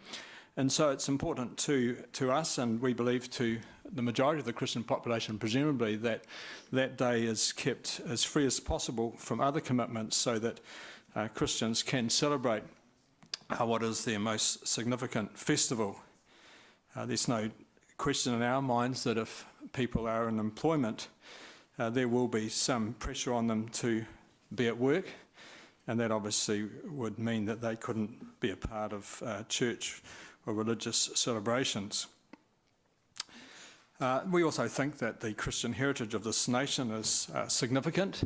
and so it's important to us, and we believe to the majority of the Christian population, presumably, that that day is kept as free as possible from other commitments so that Christians can celebrate what is their most significant festival. There's no question in our minds that if people are in employment, there will be some pressure on them to be at work, and that obviously would mean that they couldn't be a part of church or religious celebrations. We also think that the Christian heritage of this nation is significant,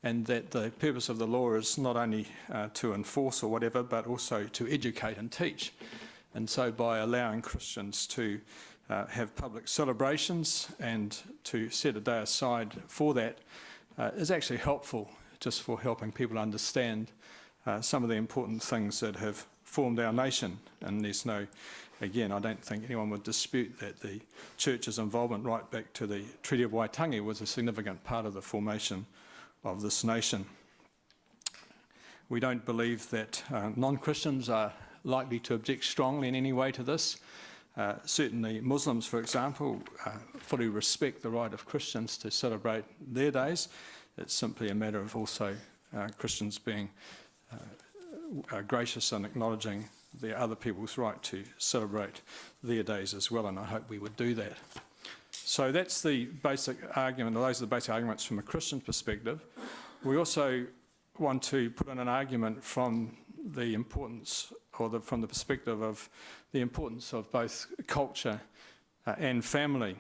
and that the purpose of the law is not only to enforce or whatever, but also to educate and teach. And so by allowing Christians to have public celebrations and to set a day aside for that is actually helpful, just for helping people understand some of the important things that have formed our nation. And there's no, again, I don't think anyone would dispute that the church's involvement right back to the Treaty of Waitangi was a significant part of the formation of this nation. We don't believe that non-Christians are likely to object strongly in any way to this. Certainly Muslims, for example, fully respect the right of Christians to celebrate their days. It's simply a matter of also Christians being gracious and acknowledging the other people's right to celebrate their days as well, and I hope we would do that. So that's the basic argument, or those are the basic arguments from a Christian perspective. We also want to put in an argument from the importance, or from the perspective of the importance of both culture and family.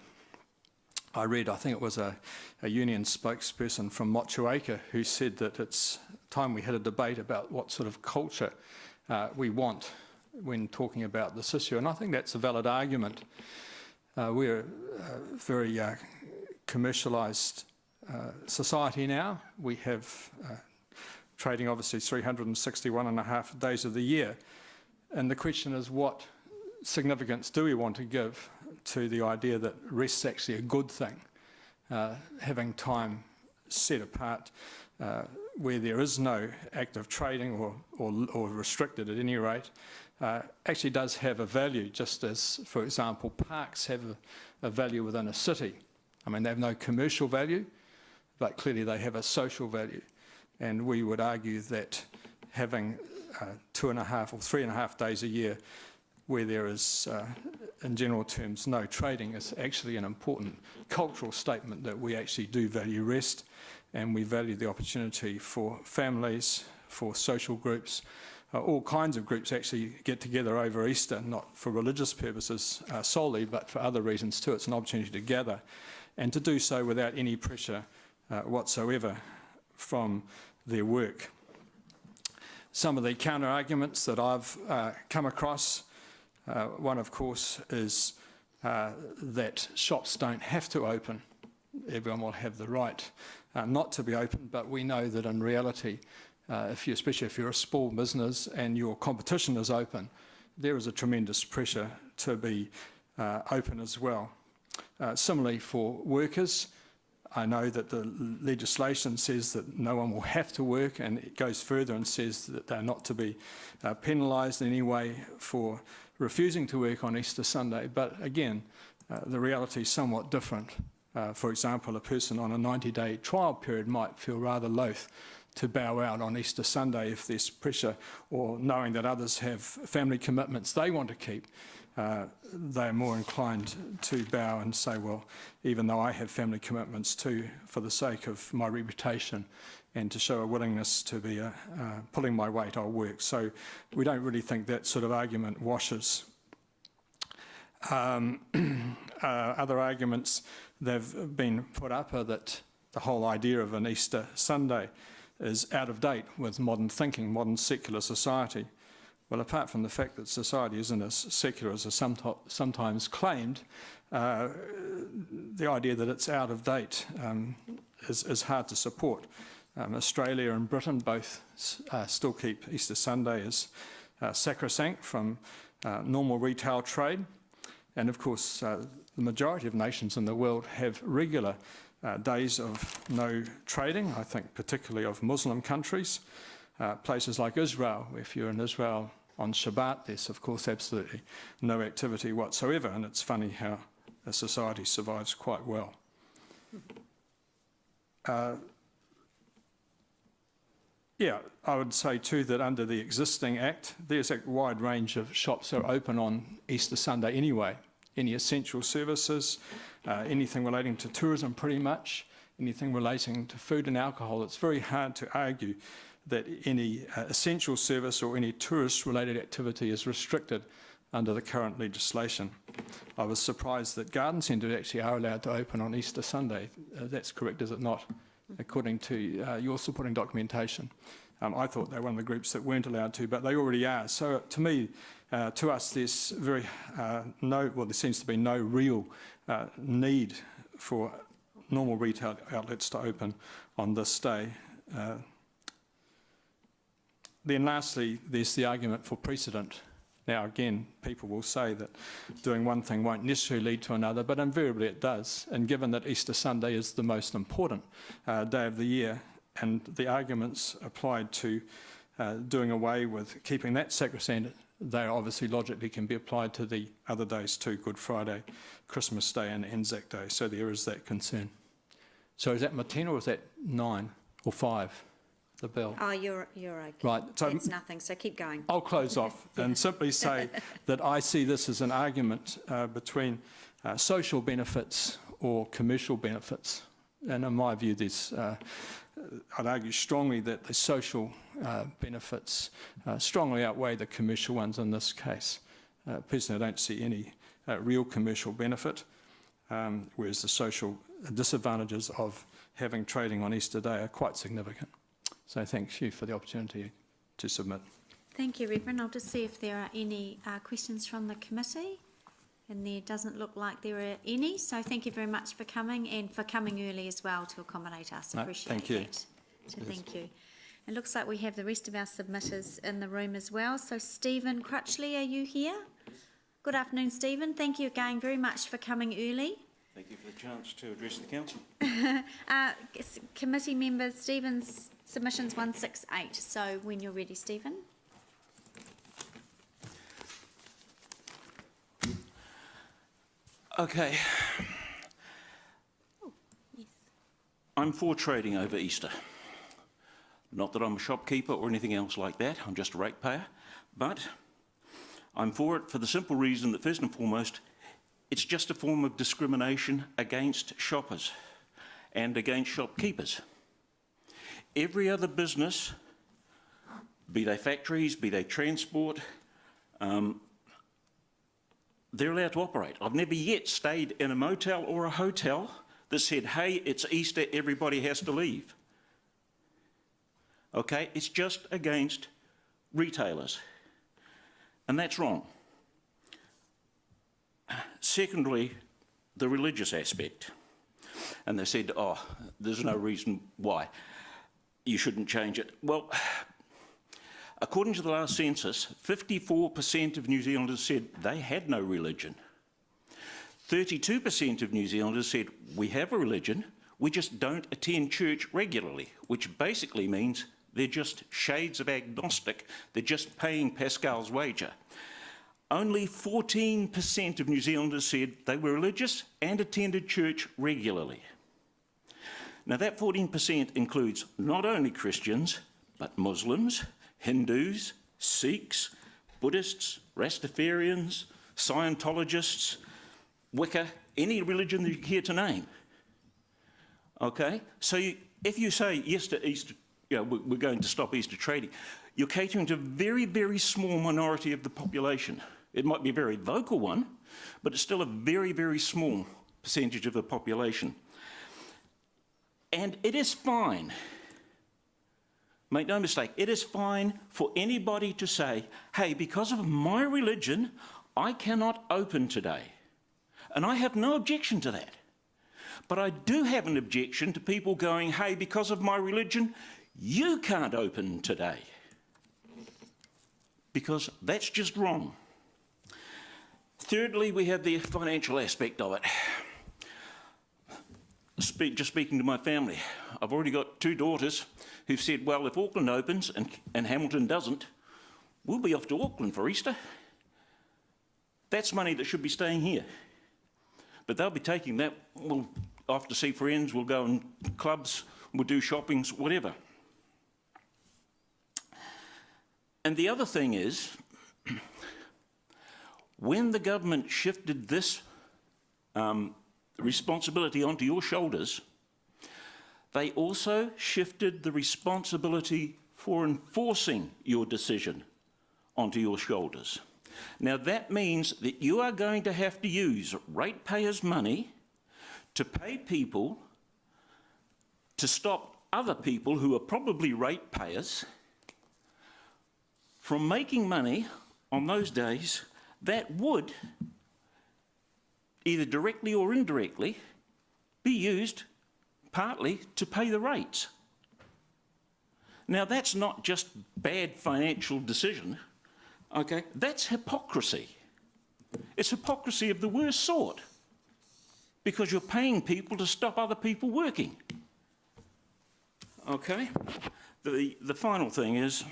I read, I think it was a union spokesperson from Motueka who said that it's time we had a debate about what sort of culture we want when talking about this issue. And I think that's a valid argument. We're a very commercialised society now. We have trading obviously 361.5 days of the year. And the question is, what significance do we want to give to the idea that rest's actually a good thing? Having time set apart where there is no active trading or restricted at any rate actually does have a value, just as, for example, parks have a value within a city. I mean, they have no commercial value, but clearly they have a social value. And we would argue that having 2.5 or 3.5 days a year where there is, in general terms, no trading is actually an important cultural statement that we actually do value rest, and we value the opportunity for families, for social groups, all kinds of groups actually get together over Easter, not for religious purposes solely, but for other reasons too. It's an opportunity to gather and to do so without any pressure whatsoever from their work. Some of the counter-arguments that I've come across, one of course is that shops don't have to open. Everyone will have the right not to be open, but we know that in reality, especially if you're a small business and your competition is open, there is a tremendous pressure to be open as well. Similarly for workers, I know that the legislation says that no one will have to work, and it goes further and says that they're not to be penalised in any way for refusing to work on Easter Sunday. But again, the reality is somewhat different. For example, a person on a 90-day trial period might feel rather loath to bow out on Easter Sunday if there's pressure, or knowing that others have family commitments they want to keep. They're more inclined to bow and say, well, even though I have family commitments too, for the sake of my reputation and to show a willingness to be pulling my weight, I'll work. So we don't really think that sort of argument washes. Other arguments that have been put up are that the whole idea of an Easter Sunday is out of date with modern thinking, modern secular society. Well, apart from the fact that society isn't as secular as is sometimes claimed, the idea that it's out of date is hard to support. Australia and Britain both still keep Easter Sunday as sacrosanct from normal retail trade. And of course, the majority of nations in the world have regular days of no trading, I think particularly of Muslim countries. Places like Israel, if you're in Israel on Shabbat, there's of course absolutely no activity whatsoever, and it's funny how a society survives quite well. Yeah, I would say too that under the existing Act, there's a wide range of shops that are open on Easter Sunday anyway. Any essential services, anything relating to tourism pretty much, anything relating to food and alcohol. It's very hard to argue that any essential service or any tourist-related activity is restricted under the current legislation. I was surprised that garden centres actually are allowed to open on Easter Sunday. That's correct, is it not, according to your supporting documentation? I thought they were one of the groups that weren't allowed to, but they already are. So to me, to us, there's there seems to be no real need for normal retail outlets to open on this day. Then lastly, there's the argument for precedent. Now again, people will say that doing one thing won't necessarily lead to another, but invariably it does. And given that Easter Sunday is the most important day of the year, and the arguments applied to doing away with keeping that sacrosanct, they obviously logically can be applied to the other days too, Good Friday, Christmas Day and Anzac Day. So there is that concern. So is that my 10 or is that 9 or 5? The bell. Oh, you're okay. Right. So it's nothing, so keep going. I'll close off and simply say that I see this as an argument between social benefits or commercial benefits. And in my view, there's, I'd argue strongly that the social benefits strongly outweigh the commercial ones in this case. Personally, I don't see any real commercial benefit. whereas the social disadvantages of having trading on Easter Day are quite significant. So thank you for the opportunity to submit. Thank you, Reverend. I'll just see if there are any questions from the committee. And there doesn't look like there are any. So thank you very much for coming and for coming early as well to accommodate us. No, Appreciate thank you. that. So thank you. It looks like we have the rest of our submitters in the room as well. So Stephen Crutchley, are you here? Good afternoon, Stephen. Thank you again very much for coming early. Thank you for the chance to address the council. Committee members, Stephen's submission's 168. So when you're ready, Stephen. Okay. Oh, yes. I'm for trading over Easter. Not that I'm a shopkeeper or anything else like that, I'm just a ratepayer, but I'm for it for the simple reason that first and foremost, it's just a form of discrimination against shoppers and against shopkeepers. Every other business, be they factories, be they transport, they're allowed to operate. I've never yet stayed in a motel or a hotel that said, hey, it's Easter, everybody has to leave. Okay, it's just against retailers. And that's wrong. Secondly, the religious aspect. And they said, oh, there's no reason why you shouldn't change it. Well, according to the last census, 54% of New Zealanders said they had no religion. 32% of New Zealanders said we have a religion, we just don't attend church regularly, which basically means they're just shades of agnostic, they're just paying Pascal's wager. Only 14% of New Zealanders said they were religious and attended church regularly. Now that 14% includes not only Christians, but Muslims, Hindus, Sikhs, Buddhists, Rastafarians, Scientologists, Wicca, any religion that you care to name. Okay? So if you say yes to Easter, we're going to stop Easter trading, you're catering to a very, very small minority of the population. It might be a very vocal one, but it's still a very, very small percentage of the population. And it is fine, make no mistake, it is fine for anybody to say, hey, because of my religion, I cannot open today. And I have no objection to that. But I do have an objection to people going, hey, because of my religion, you can't open today. Because that's just wrong. Thirdly, we have the financial aspect of it. Just speaking to my family, I've already got 2 daughters who've said, well, if Auckland opens and Hamilton doesn't, we'll be off to Auckland for Easter. That's money that should be staying here. But they'll be taking that, we'll off to see friends, we'll go in clubs, we'll do shoppings, whatever. And the other thing is, when the government shifted this responsibility onto your shoulders, they also shifted the responsibility for enforcing your decision onto your shoulders. Now that means that you are going to have to use ratepayers' money to pay people to stop other people who are probably ratepayers from making money on those days that would, either directly or indirectly, be used partly to pay the rates. Now that's not just bad financial decision, okay, that's hypocrisy. It's hypocrisy of the worst sort, because you're paying people to stop other people working. Okay? The final thing is,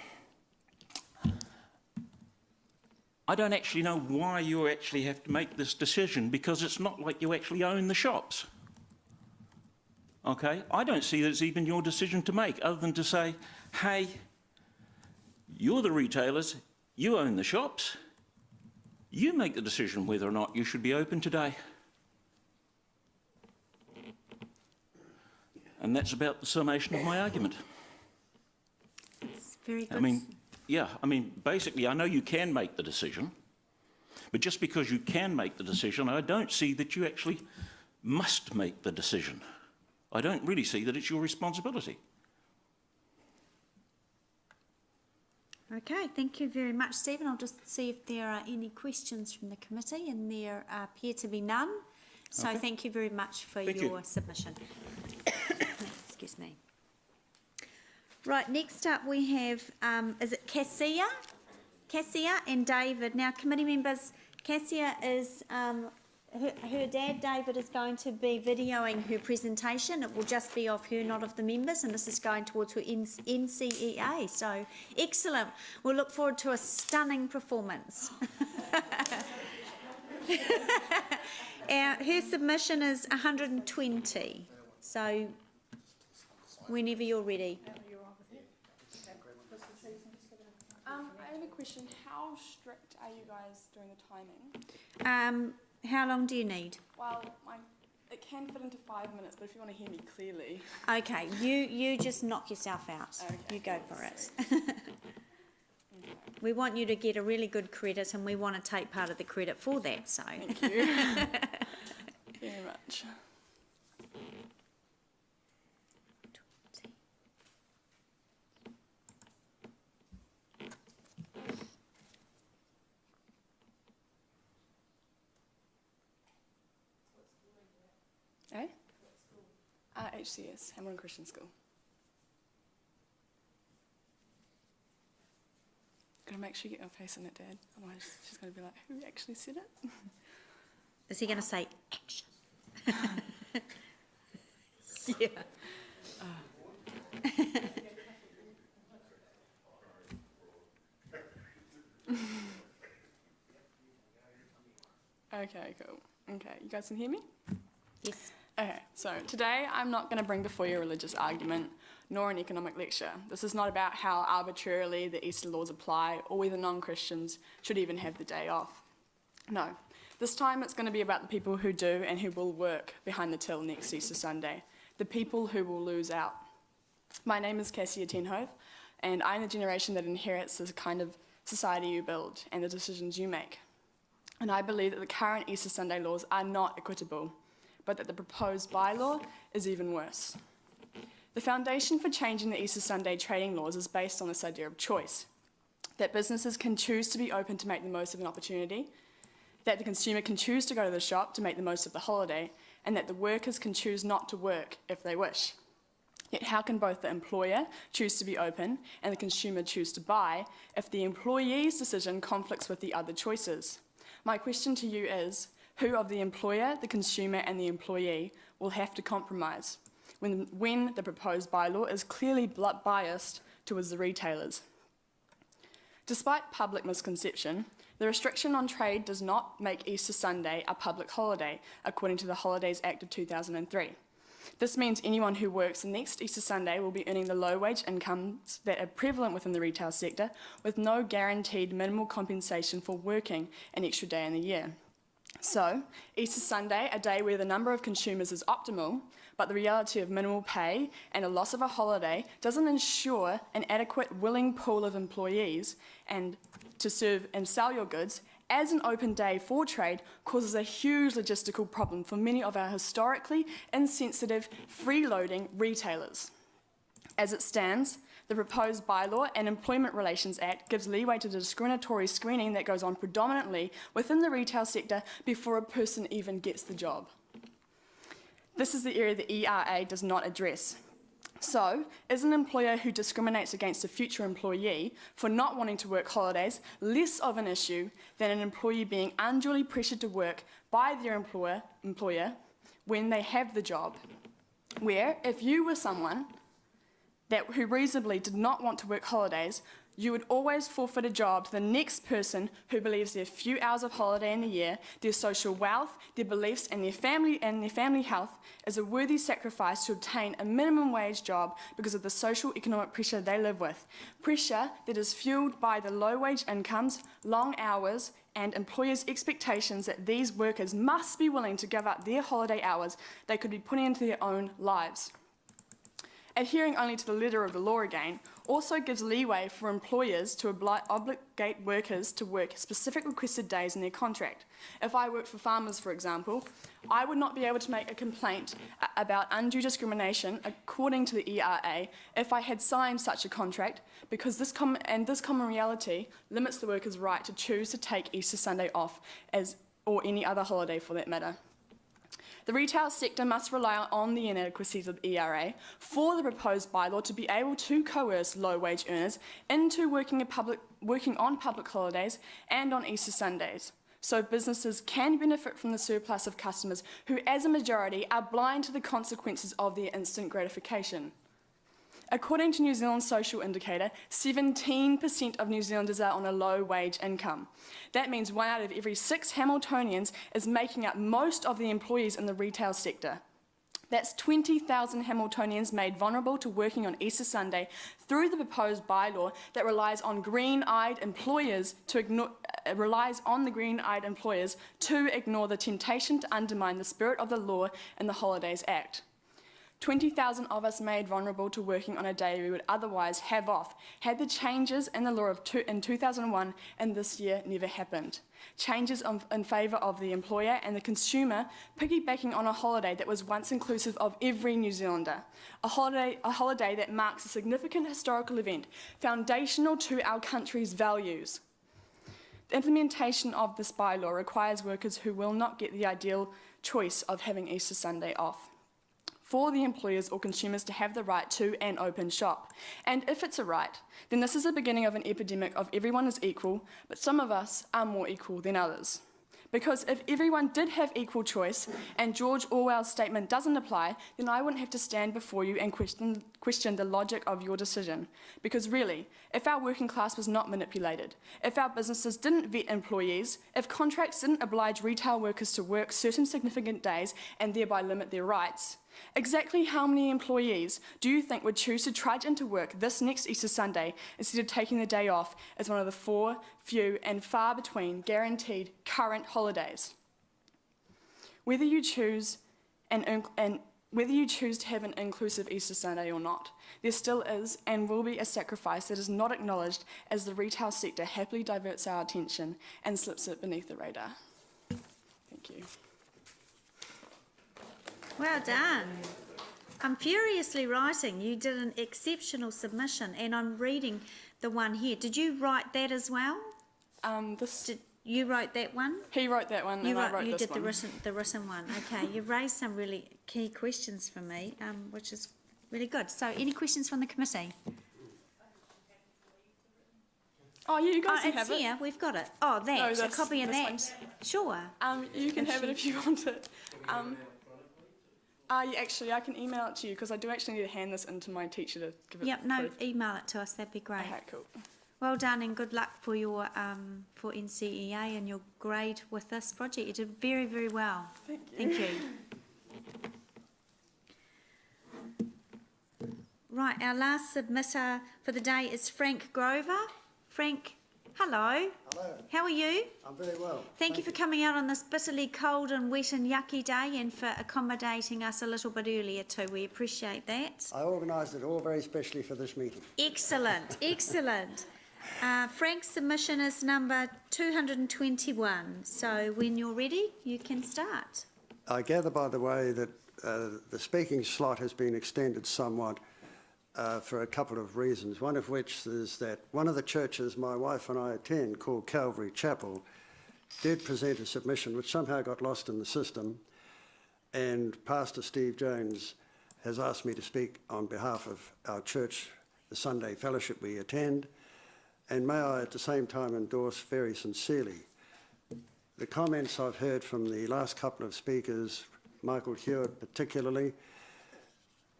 I don't actually know why you actually have to make this decision, because it's not like you actually own the shops. Okay? I don't see that it's even your decision to make, other than to say, hey, you're the retailers, you own the shops, you make the decision whether or not you should be open today. And that's about the summation of my argument. It's very good. I mean, basically, I know you can make the decision, but just because you can make the decision, I don't see that you actually must make the decision. I don't really see that it's your responsibility. Okay, thank you very much, Stephen. I'll just see if there are any questions from the committee, and there appear to be none. So Okay. thank you very much for your submission. Excuse me. Right, next up we have, is it Cassia? Cassia and David. Now, committee members, Cassia is, her dad, David, is going to be videoing her presentation. It will just be of her, not of the members, and this is going towards her NCEA. So, excellent. We'll look forward to a stunning performance. Her submission is 120. So, whenever you're ready. I have a question. How strict are you guys doing the timing? How long do you need? Well, it can fit into 5 minutes, but if you want to hear me clearly. Okay, you just knock yourself out. Okay, you go for it. We want you to get a really good credit, and we want to take part of the credit for that. So. Thank you very much. Eh? HCS, Hamilton Christian School. Gotta make sure you get your face in it, Dad. Otherwise, she's gonna be like, "Who actually said it?" Is he going to say action? Yeah. Okay, cool. Okay, you guys can hear me? Yes. Okay, so today I'm not going to bring before you a religious argument, nor an economic lecture. This is not about how arbitrarily the Easter laws apply, or whether non-Christians should even have the day off. No, this time it's going to be about the people who do and who will work behind the till next Easter Sunday, the people who will lose out. My name is Cassia Tenhove, and I'm the generation that inherits the kind of society you build and the decisions you make. And I believe that the current Easter Sunday laws are not equitable, but that the proposed bylaw is even worse. The foundation for changing the Easter Sunday trading laws is based on this idea of choice, that businesses can choose to be open to make the most of an opportunity, that the consumer can choose to go to the shop to make the most of the holiday, and that the workers can choose not to work if they wish. Yet how can both the employer choose to be open and the consumer choose to buy if the employee's decision conflicts with the other choices? My question to you is, who of the employer, the consumer and the employee will have to compromise when the proposed bylaw is clearly biased towards the retailers? Despite public misconception, the restriction on trade does not make Easter Sunday a public holiday, according to the Holidays Act of 2003. This means anyone who works the next Easter Sunday will be earning the low-wage incomes that are prevalent within the retail sector, with no guaranteed minimal compensation for working an extra day in the year. So, Easter Sunday, a day where the number of consumers is optimal, but the reality of minimal pay and a loss of a holiday doesn't ensure an adequate willing pool of employees and to serve and sell your goods as an open day for trade causes a huge logistical problem for many of our historically insensitive, freeloading retailers. As it stands, the proposed bylaw and Employment Relations Act gives leeway to the discriminatory screening that goes on predominantly within the retail sector before a person even gets the job. This is the area the ERA does not address. So, is an employer who discriminates against a future employee for not wanting to work holidays less of an issue than an employee being unduly pressured to work by their employer when they have the job? Where, if you were someone who reasonably did not want to work holidays, you would always forfeit a job to the next person who believes their few hours of holiday in the year, their social wealth, their beliefs and their family health is a worthy sacrifice to obtain a minimum wage job because of the social economic pressure they live with. Pressure that is fueled by the low wage incomes, long hours and employers' expectations that these workers must be willing to give up their holiday hours they could be putting into their own lives. adhering only to the letter of the law again, also gives leeway for employers to obligate workers to work specific requested days in their contract. If I worked for farmers, for example, I would not be able to make a complaint about undue discrimination according to the ERA if I had signed such a contract, because this common reality limits the worker's right to choose to take Easter Sunday off or any other holiday for that matter. The retail sector must rely on the inadequacies of the ERA for the proposed bylaw to be able to coerce low-wage earners into working on public holidays and on Easter Sundays, so businesses can benefit from the surplus of customers who, as a majority, are blind to the consequences of their instant gratification. According to New Zealand's social indicator, 17% of New Zealanders are on a low-wage income. That means 1 out of every 6 Hamiltonians is making up most of the employees in the retail sector. That's 20,000 Hamiltonians made vulnerable to working on Easter Sunday through the proposed bylaw that relies on green-eyed employers to ignore the temptation to undermine the spirit of the law in the Holidays Act. 20,000 of us made vulnerable to working on a day we would otherwise have off had the changes in the law in 2001 and this year never happened. Changes in favour of the employer and the consumer, piggybacking on a holiday that was once inclusive of every New Zealander. A holiday that marks a significant historical event, foundational to our country's values. The implementation of this bylaw requires workers who will not get the ideal choice of having Easter Sunday off, for the employers or consumers to have the right to an open shop. And if it's a right, then this is the beginning of an epidemic of everyone is equal, but some of us are more equal than others. Because if everyone did have equal choice and George Orwell's statement doesn't apply, then I wouldn't have to stand before you and question the logic of your decision. Because really, if our working class was not manipulated, if our businesses didn't vet employees, if contracts didn't oblige retail workers to work certain significant days and thereby limit their rights, exactly how many employees do you think would choose to trudge into work this next Easter Sunday instead of taking the day off as one of the few and far between guaranteed current holidays? Whether you choose to have an inclusive Easter Sunday or not, there still is and will be a sacrifice that is not acknowledged as the retail sector happily diverts our attention and slips it beneath the radar. Thank you. Well done. I'm furiously writing. You did an exceptional submission, and I'm reading the one here. Did you write that as well? You wrote that one? He wrote that one, and I wrote this one. You did the written one. Okay, you've raised some really key questions for me, which is really good. So, any questions from the committee? Oh, yeah, you guys can have it. It's here. We've got it. Oh, that. A copy of that. Sure. You can have it if you want it. Yeah, actually, I can email it to you because I do actually need to hand this in to my teacher to give it. Yep, no, email it to us. That'd be great. Okay, cool. Well done and good luck for your for NCEA and your grade with this project. You did very, very well. Thank you. Thank you. Right, our last submitter for the day is Frank Grover. Frank, hello. Hello. How are you? I'm very well. Thank you for coming out on this bitterly cold and wet and yucky day and for accommodating us a little bit earlier too. We appreciate that. I organised it all very specially for this meeting. Excellent, excellent. Frank's submission is number 221. So when you're ready, you can start. I gather, by the way, that the speaking slot has been extended somewhat for a couple of reasons, one of which is that one of the churches my wife and I attend, called Calvary Chapel, did present a submission which somehow got lost in the system, and Pastor Steve Jones has asked me to speak on behalf of our church, the Sunday fellowship we attend, and may I at the same time endorse very sincerely the comments I've heard from the last couple of speakers, Michael Hewitt particularly,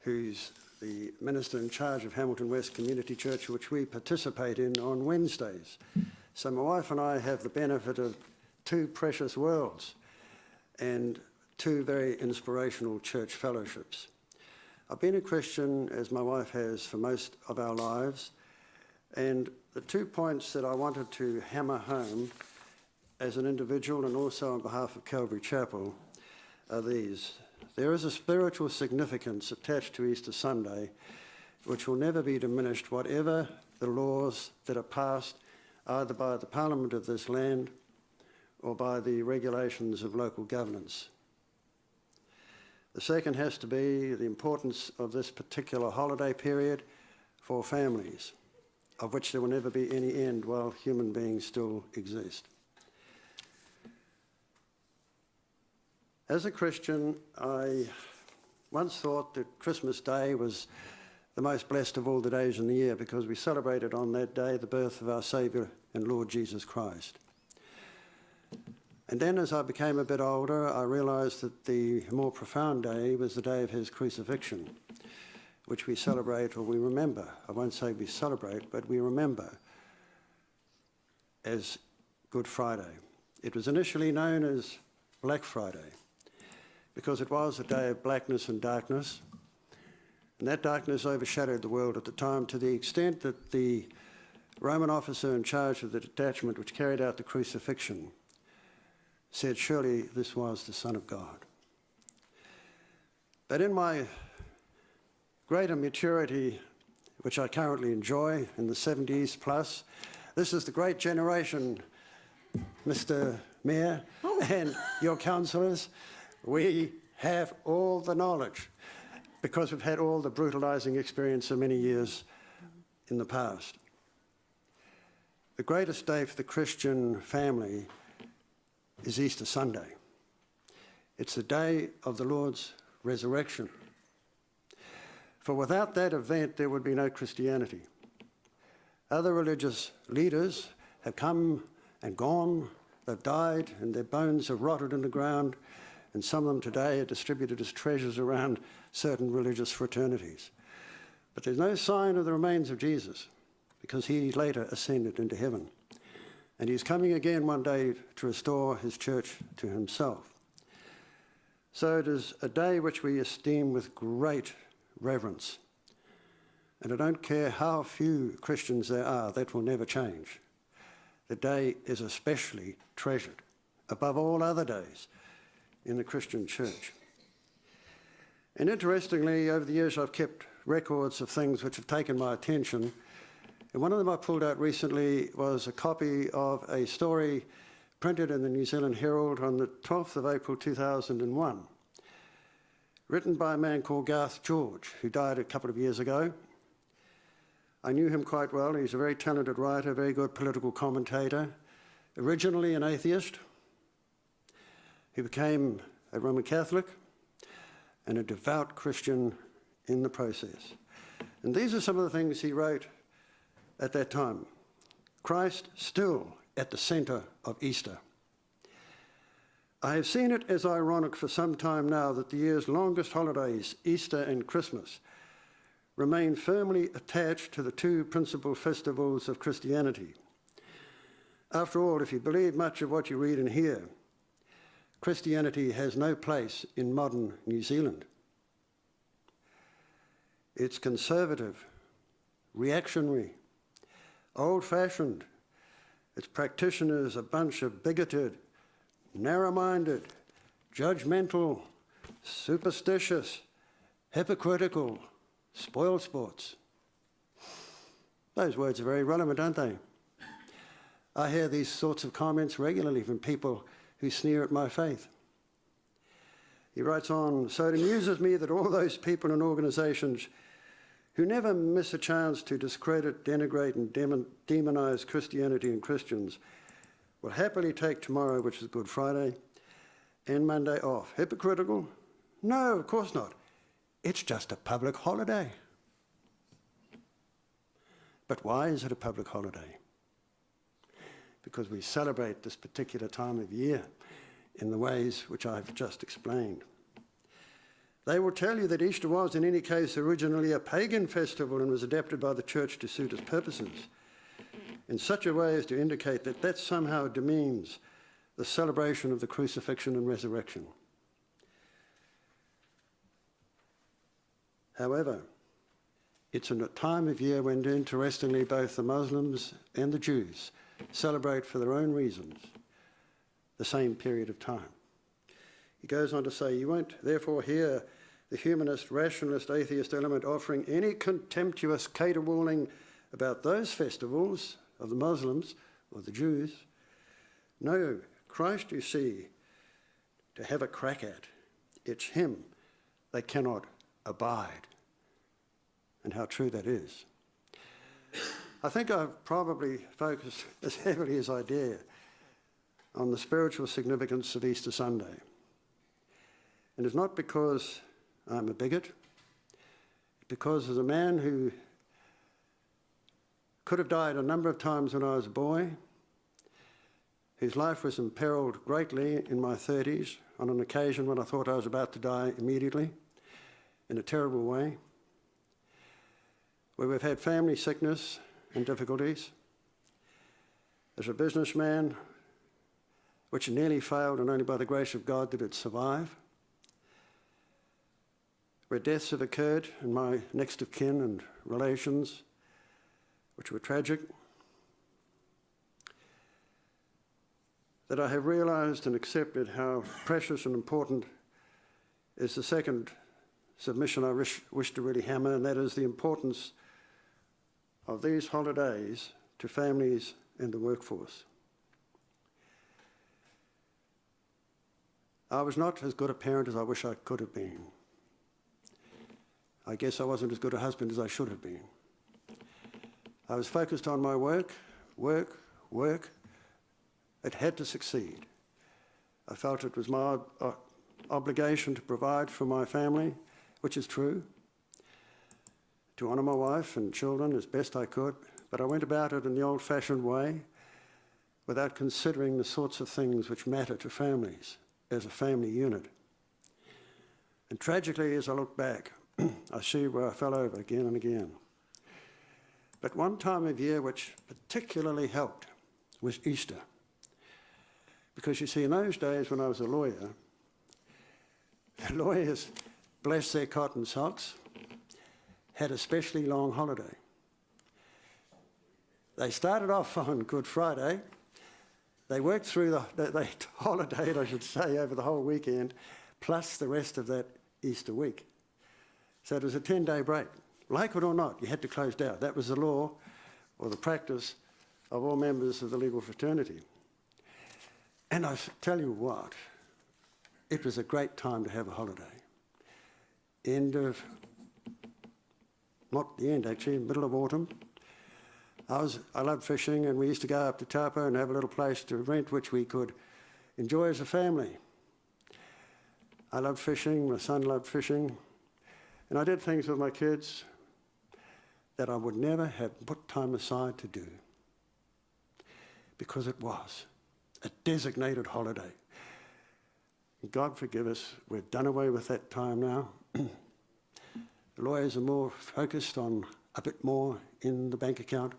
who's the minister in charge of Hamilton West Community Church, which we participate in on Wednesdays. So my wife and I have the benefit of two precious worlds and two very inspirational church fellowships. I've been a Christian, as my wife has, for most of our lives, and the 2 points that I wanted to hammer home as an individual and also on behalf of Calvary Chapel are these. There is a spiritual significance attached to Easter Sunday which will never be diminished, whatever the laws that are passed, either by the Parliament of this land or by the regulations of local governance. The second has to be the importance of this particular holiday period for families, of which there will never be any end while human beings still exist. As a Christian, I once thought that Christmas Day was the most blessed of all the days in the year because we celebrated on that day the birth of our Saviour and Lord Jesus Christ. And then as I became a bit older, I realised that the more profound day was the day of his crucifixion, which we celebrate, or we remember. I won't say we celebrate, but we remember as Good Friday. It was initially known as Black Friday because it was a day of blackness and darkness, and that darkness overshadowed the world at the time to the extent that the Roman officer in charge of the detachment which carried out the crucifixion said, surely this was the Son of God. But in my greater maturity, which I currently enjoy in the 70s plus, this is the great generation, Mr. Mayor and your councillors. We have all the knowledge because we've had all the brutalising experience of many years in the past. The greatest day for the Christian family is Easter Sunday. It's the day of the Lord's resurrection. For without that event, there would be no Christianity. Other religious leaders have come and gone, they've died, and their bones have rotted in the ground, and some of them today are distributed as treasures around certain religious fraternities. But there's no sign of the remains of Jesus, because he later ascended into heaven. And he's coming again one day to restore his church to himself. So it is a day which we esteem with great reverence. And I don't care how few Christians there are, that will never change. The day is especially treasured, above all other days, in the Christian church. And interestingly, over the years I've kept records of things which have taken my attention. And one of them I pulled out recently was a copy of a story printed in the New Zealand Herald on the 12th of April 2001, written by a man called Garth George, who died a couple of years ago. I knew him quite well. He's a very talented writer, very good political commentator, originally an atheist. He became a Roman Catholic and a devout Christian in the process. And these are some of the things he wrote at that time. Christ still at the centre of Easter. I have seen it as ironic for some time now that the year's longest holidays, Easter and Christmas, remain firmly attached to the two principal festivals of Christianity. After all, if you believe much of what you read and hear, Christianity has no place in modern New Zealand. It's conservative, reactionary, old-fashioned. Its practitioners a bunch of bigoted, narrow-minded, judgmental, superstitious, hypocritical, spoil sports. Those words are very relevant, aren't they? I hear these sorts of comments regularly from people who sneer at my faith. He writes on, so it amuses me that all those people and organisations who never miss a chance to discredit, denigrate and demonise Christianity and Christians will happily take tomorrow, which is Good Friday, and Monday off. Hypocritical? No, of course not. It's just a public holiday. But why is it a public holiday? Because we celebrate this particular time of year in the ways which I've just explained. They will tell you that Easter was, in any case, originally a pagan festival and was adapted by the church to suit its purposes, in such a way as to indicate that that somehow demeans the celebration of the crucifixion and resurrection. However, it's in a time of year when, interestingly, both the Muslims and the Jews celebrate for their own reasons the same period of time. He goes on to say, you won't therefore hear the humanist, rationalist, atheist element offering any contemptuous caterwauling about those festivals of the Muslims or the Jews. No, Christ you see to have a crack at. It's him they cannot abide. And how true that is. I think I've probably focused as heavily as I dare on the spiritual significance of Easter Sunday. And it's not because I'm a bigot, it's because as a man who could have died a number of times when I was a boy, whose life was imperilled greatly in my 30s on an occasion when I thought I was about to die immediately, in a terrible way, where we've had family sickness and difficulties. As a businessman, which nearly failed and only by the grace of God did it survive, where deaths have occurred in my next of kin and relations, which were tragic, that I have realised and accepted how precious and important is the second submission I wish to really hammer, and that is the importance of these holidays to families and the workforce. I was not as good a parent as I wish I could have been. I guess I wasn't as good a husband as I should have been. I was focused on my work. It had to succeed. I felt it was my obligation to provide for my family, which is true, to honour my wife and children as best I could, but I went about it in the old-fashioned way without considering the sorts of things which matter to families as a family unit. And tragically, as I look back, I see where I fell over again and again. But one time of year which particularly helped was Easter. Because you see, in those days when I was a lawyer, the lawyers, bless their cotton socks, had a specially long holiday. They started off on Good Friday. They worked through they holidayed, I should say, over the whole weekend, plus the rest of that Easter week. So it was a 10-day break. Like it or not, you had to close down. That was the law or the practice of all members of the legal fraternity. And I tell you what, it was a great time to have a holiday. Not the end actually, middle of autumn. I loved fishing, and we used to go up to Taupo and have a little place to rent which we could enjoy as a family. I loved fishing, my son loved fishing, and I did things with my kids that I would never have put time aside to do, because it was a designated holiday. God forgive us, we've done away with that time now. The lawyers are more focused on a bit more in the bank account.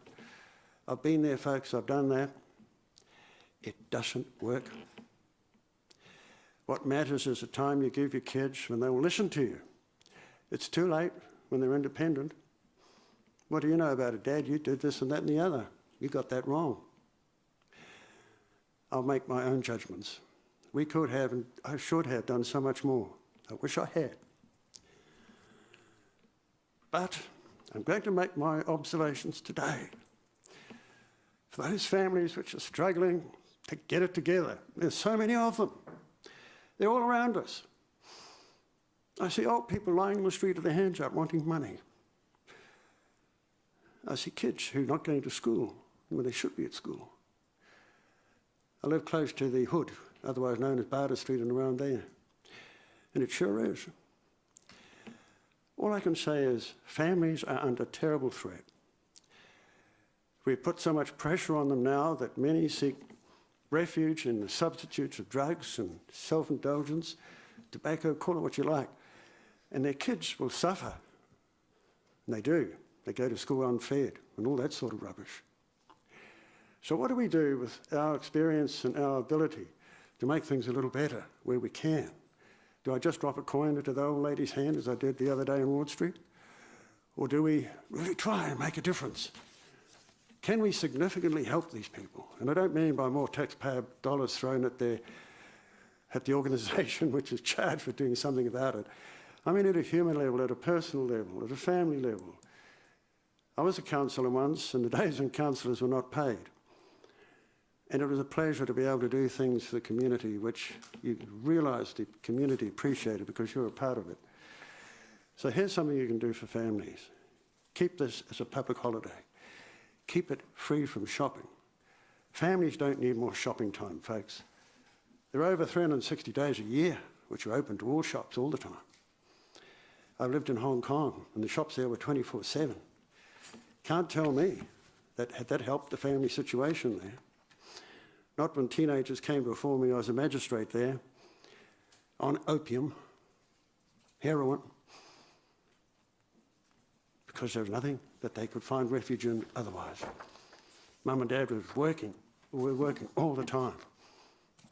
I've been there, folks, I've done that. It doesn't work. What matters is the time you give your kids when they will listen to you. It's too late when they're independent. What do you know about it, Dad? You did this and that and the other. You got that wrong. I'll make my own judgments. We could have, and I should have done so much more. I wish I had. But I'm going to make my observations today. For those families which are struggling to get it together, there's so many of them. They're all around us. I see old people lying on the street with their hands up wanting money. I see kids who are not going to school when they should be at school. I live close to the Hood, otherwise known as Barter Street, and around there. And it sure is. All I can say is families are under terrible threat. We put so much pressure on them now that many seek refuge in the substitutes of drugs and self-indulgence, tobacco, call it what you like. And their kids will suffer. And they do. They go to school unfed and all that sort of rubbish. So what do we do with our experience and our ability to make things a little better where we can? Do I just drop a coin into the old lady's hand as I did the other day in Ward Street? Or do we really try and make a difference? Can we significantly help these people? And I don't mean by more taxpayer dollars thrown at the organisation which is charged with doing something about it. I mean at a human level, at a personal level, at a family level. I was a councillor once, and the days when councillors were not paid. And it was a pleasure to be able to do things for the community which you realise the community appreciated because you're a part of it. So here's something you can do for families. Keep this as a public holiday. Keep it free from shopping. Families don't need more shopping time, folks. There are over 360 days a year which are open to all shops all the time. I've lived in Hong Kong and the shops there were 24/7. Can't tell me that helped the family situation there. Not when teenagers came before me. I was a magistrate there on opium, heroin, because there was nothing that they could find refuge in otherwise. Mum and Dad were working all the time,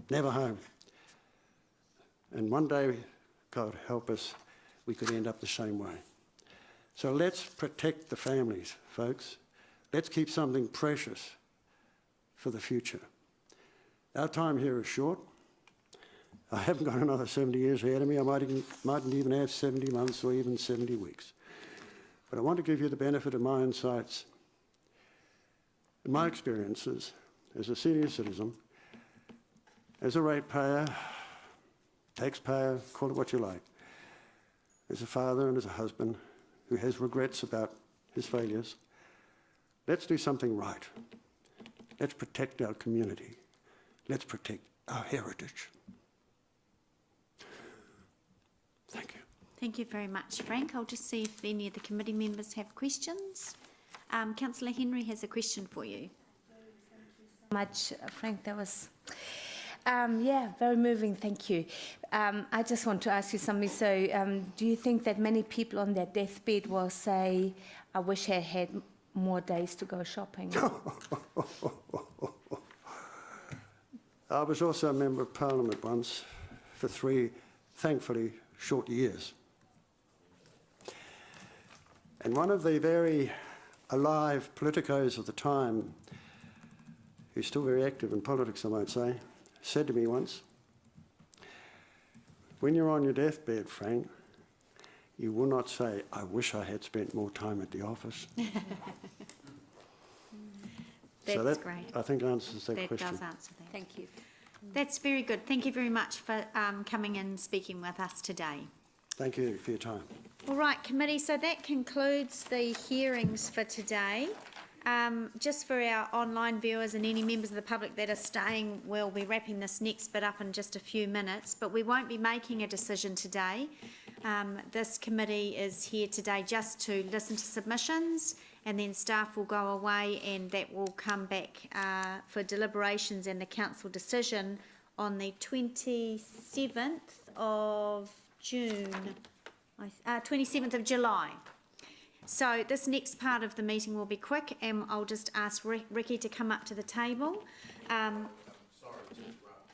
never home. And one day, God help us, we could end up the same way. So let's protect the families, folks. Let's keep something precious for the future. Our time here is short. I haven't got another 70 years ahead of me. I mightn't even have 70 months or even 70 weeks. But I want to give you the benefit of my insights and my experiences as a senior citizen, as a ratepayer, taxpayer, call it what you like, as a father and as a husband who has regrets about his failures. Let's do something right. Let's protect our community. Let's protect our heritage. Thank you. Thank you very much, Frank. I'll just see if any of the committee members have questions. Councillor Henry has a question for you. Much, Frank. That was, yeah, very moving. Thank you. I just want to ask you something. So, do you think that many people on their deathbed will say, "I wish I had more days to go shopping"? I was also a member of Parliament once for 3, thankfully, short years. And one of the very alive politicos of the time, who's still very active in politics, I might say, said to me once, "When you're on your deathbed, Frank, you will not say, 'I wish I had spent more time at the office.'" That's so that, great. I think, answers that question. That does answer that. Thank you. That's very good. Thank you very much for coming and speaking with us today. Thank you for your time. All right, committee, so that concludes the hearings for today. Just for our online viewers and any members of the public that are staying, we'll be wrapping this next bit up in just a few minutes, but we won't be making a decision today. This committee is here today just to listen to submissions, and then staff will go away and that will come back for deliberations and the council decision on the 27th of June, 27th of July. So this next part of the meeting will be quick, and I'll just ask Ricky to come up to the table. Sorry to interrupt,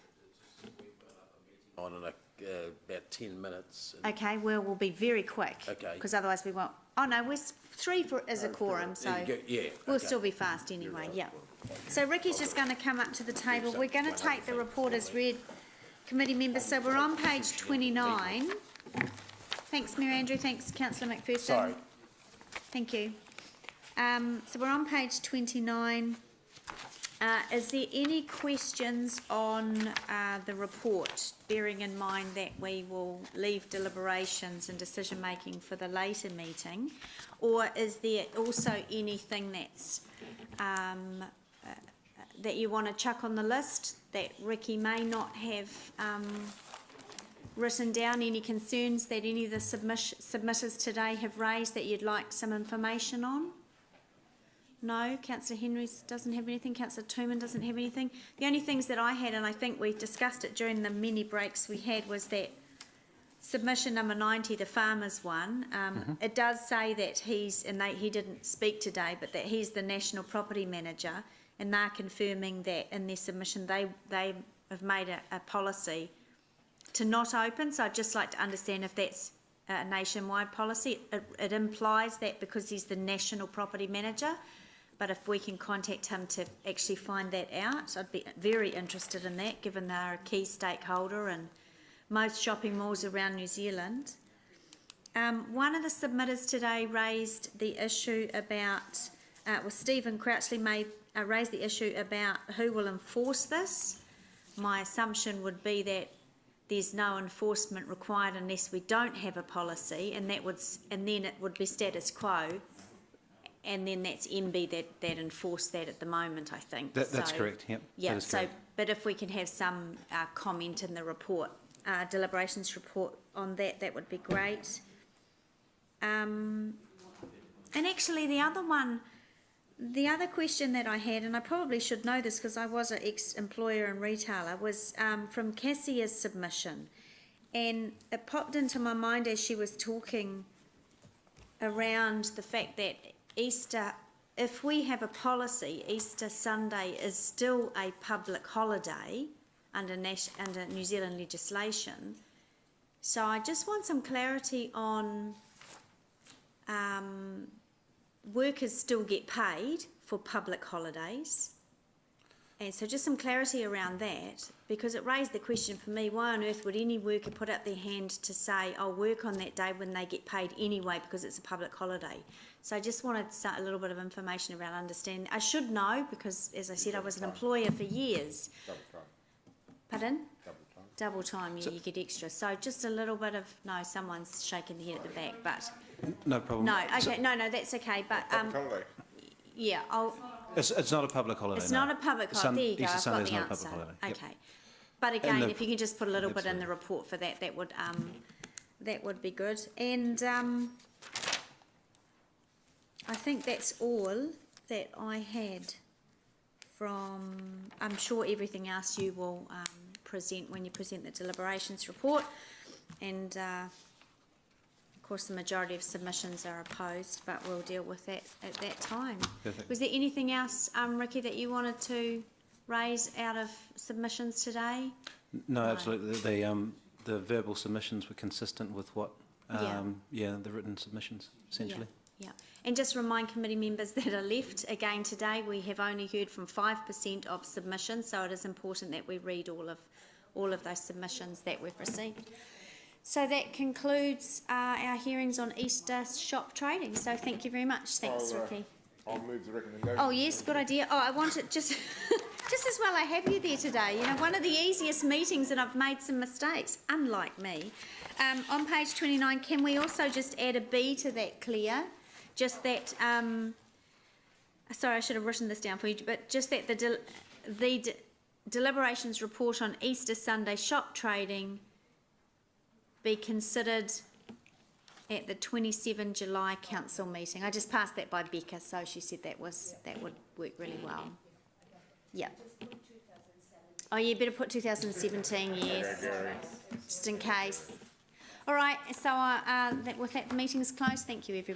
we've got a meeting on in about 10 minutes. Okay, we'll be very quick. Okay. Because otherwise we won't. Oh no, we're 3 as a quorum, so yeah, we'll okay. still be fast anyway. Yeah. So Ricky's just going to come up to the table. We're going to take the report as read, committee members. So we're on page 29. Thanks, Mayor Andrew. Thanks, Councillor McPherson. Sorry. Thank you. So we're on page 29. Is there any questions on the report, bearing in mind that we will leave deliberations and decision making for the later meeting? Or is there also anything that's that you want to chuck on the list that Ricky may not have written down? Any concerns that any of the submitters today have raised that you'd like some information on? No, Councillor Henry doesn't have anything, Councillor Tooman doesn't have anything. The only things that I had, and I think we discussed it during the mini breaks we had, was that submission number 90, the farmers one. It does say that he's, and he didn't speak today, but that he's the National Property Manager, and they're confirming that in their submission they have made a policy to not open. So I'd just like to understand if that's a nationwide policy. It implies that because he's the National Property Manager, but if we can contact him to actually find that out, I'd be very interested in that, given they're a key stakeholder in most shopping malls around New Zealand. One of the submitters today raised the issue about, Stephen Crouchley raised the issue about who will enforce this. My assumption would be that there's no enforcement required unless we don't have a policy, and then it would be status quo, and then that's MB that enforce that at the moment, I think. That's correct, yep. Yeah, that is correct. but if we can have some comment in the report, deliberations report on that, that would be great. And actually the other question that I had, and I probably should know this because I was an ex-employer and retailer, was from Cassia's submission. And it popped into my mind as she was talking around the fact that Easter, if we have a policy, Easter Sunday is still a public holiday under New Zealand legislation. So I just want some clarity on workers still get paid for public holidays. And so just some clarity around that, because it raised the question for me, why on earth would any worker put up their hand to say, I'll work on that day when they get paid anyway because it's a public holiday? So I just wanted a little bit of information around understanding. I should know because, as I said, I was an employer for years. Double time. Pardon? Double time. Double time, yeah, you get extra. So just a little bit of, no, someone's shaking their head at the back, but... No problem. No, okay, no, that's okay, but... Public holiday. Yeah, It's not a public holiday. it's no. not a public holiday. There you go, Easter I've Sunday got is the not a answer. public holiday. Yep. Okay. But again, And if you can just put a little bit in the Absolutely. report for that, that would be good. And I think that's all that I had from... I'm sure everything else you will present when you present the deliberations report. And of course the majority of submissions are opposed, but we'll deal with that at that time. Perfect. Was there anything else, Ricky, that you wanted to raise out of submissions today? No, absolutely. The verbal submissions were consistent with what, the written submissions, essentially. Yeah. And just remind committee members that are left, again today we have only heard from 5% of submissions, so it is important that we read all of those submissions that we've received. So that concludes our hearings on Easter shop trading. So thank you very much. Thanks, Ricky. I'll move the recommendation. Oh yes, good idea. Oh, I wanted just as well I have you there today. You know, one of the easiest meetings, and I've made some mistakes, unlike me. On page 29, can we also just add a B to that, Claire? Just that. Sorry, I should have written this down for you, but just that the deliberations report on Easter Sunday shop trading be considered at the 27 July council meeting. I just passed that by Becca, so she said that would work really well. Yeah. Oh, you better put 2017, yes, just in case. All right, so with that, the meeting's closed. Thank you, everybody.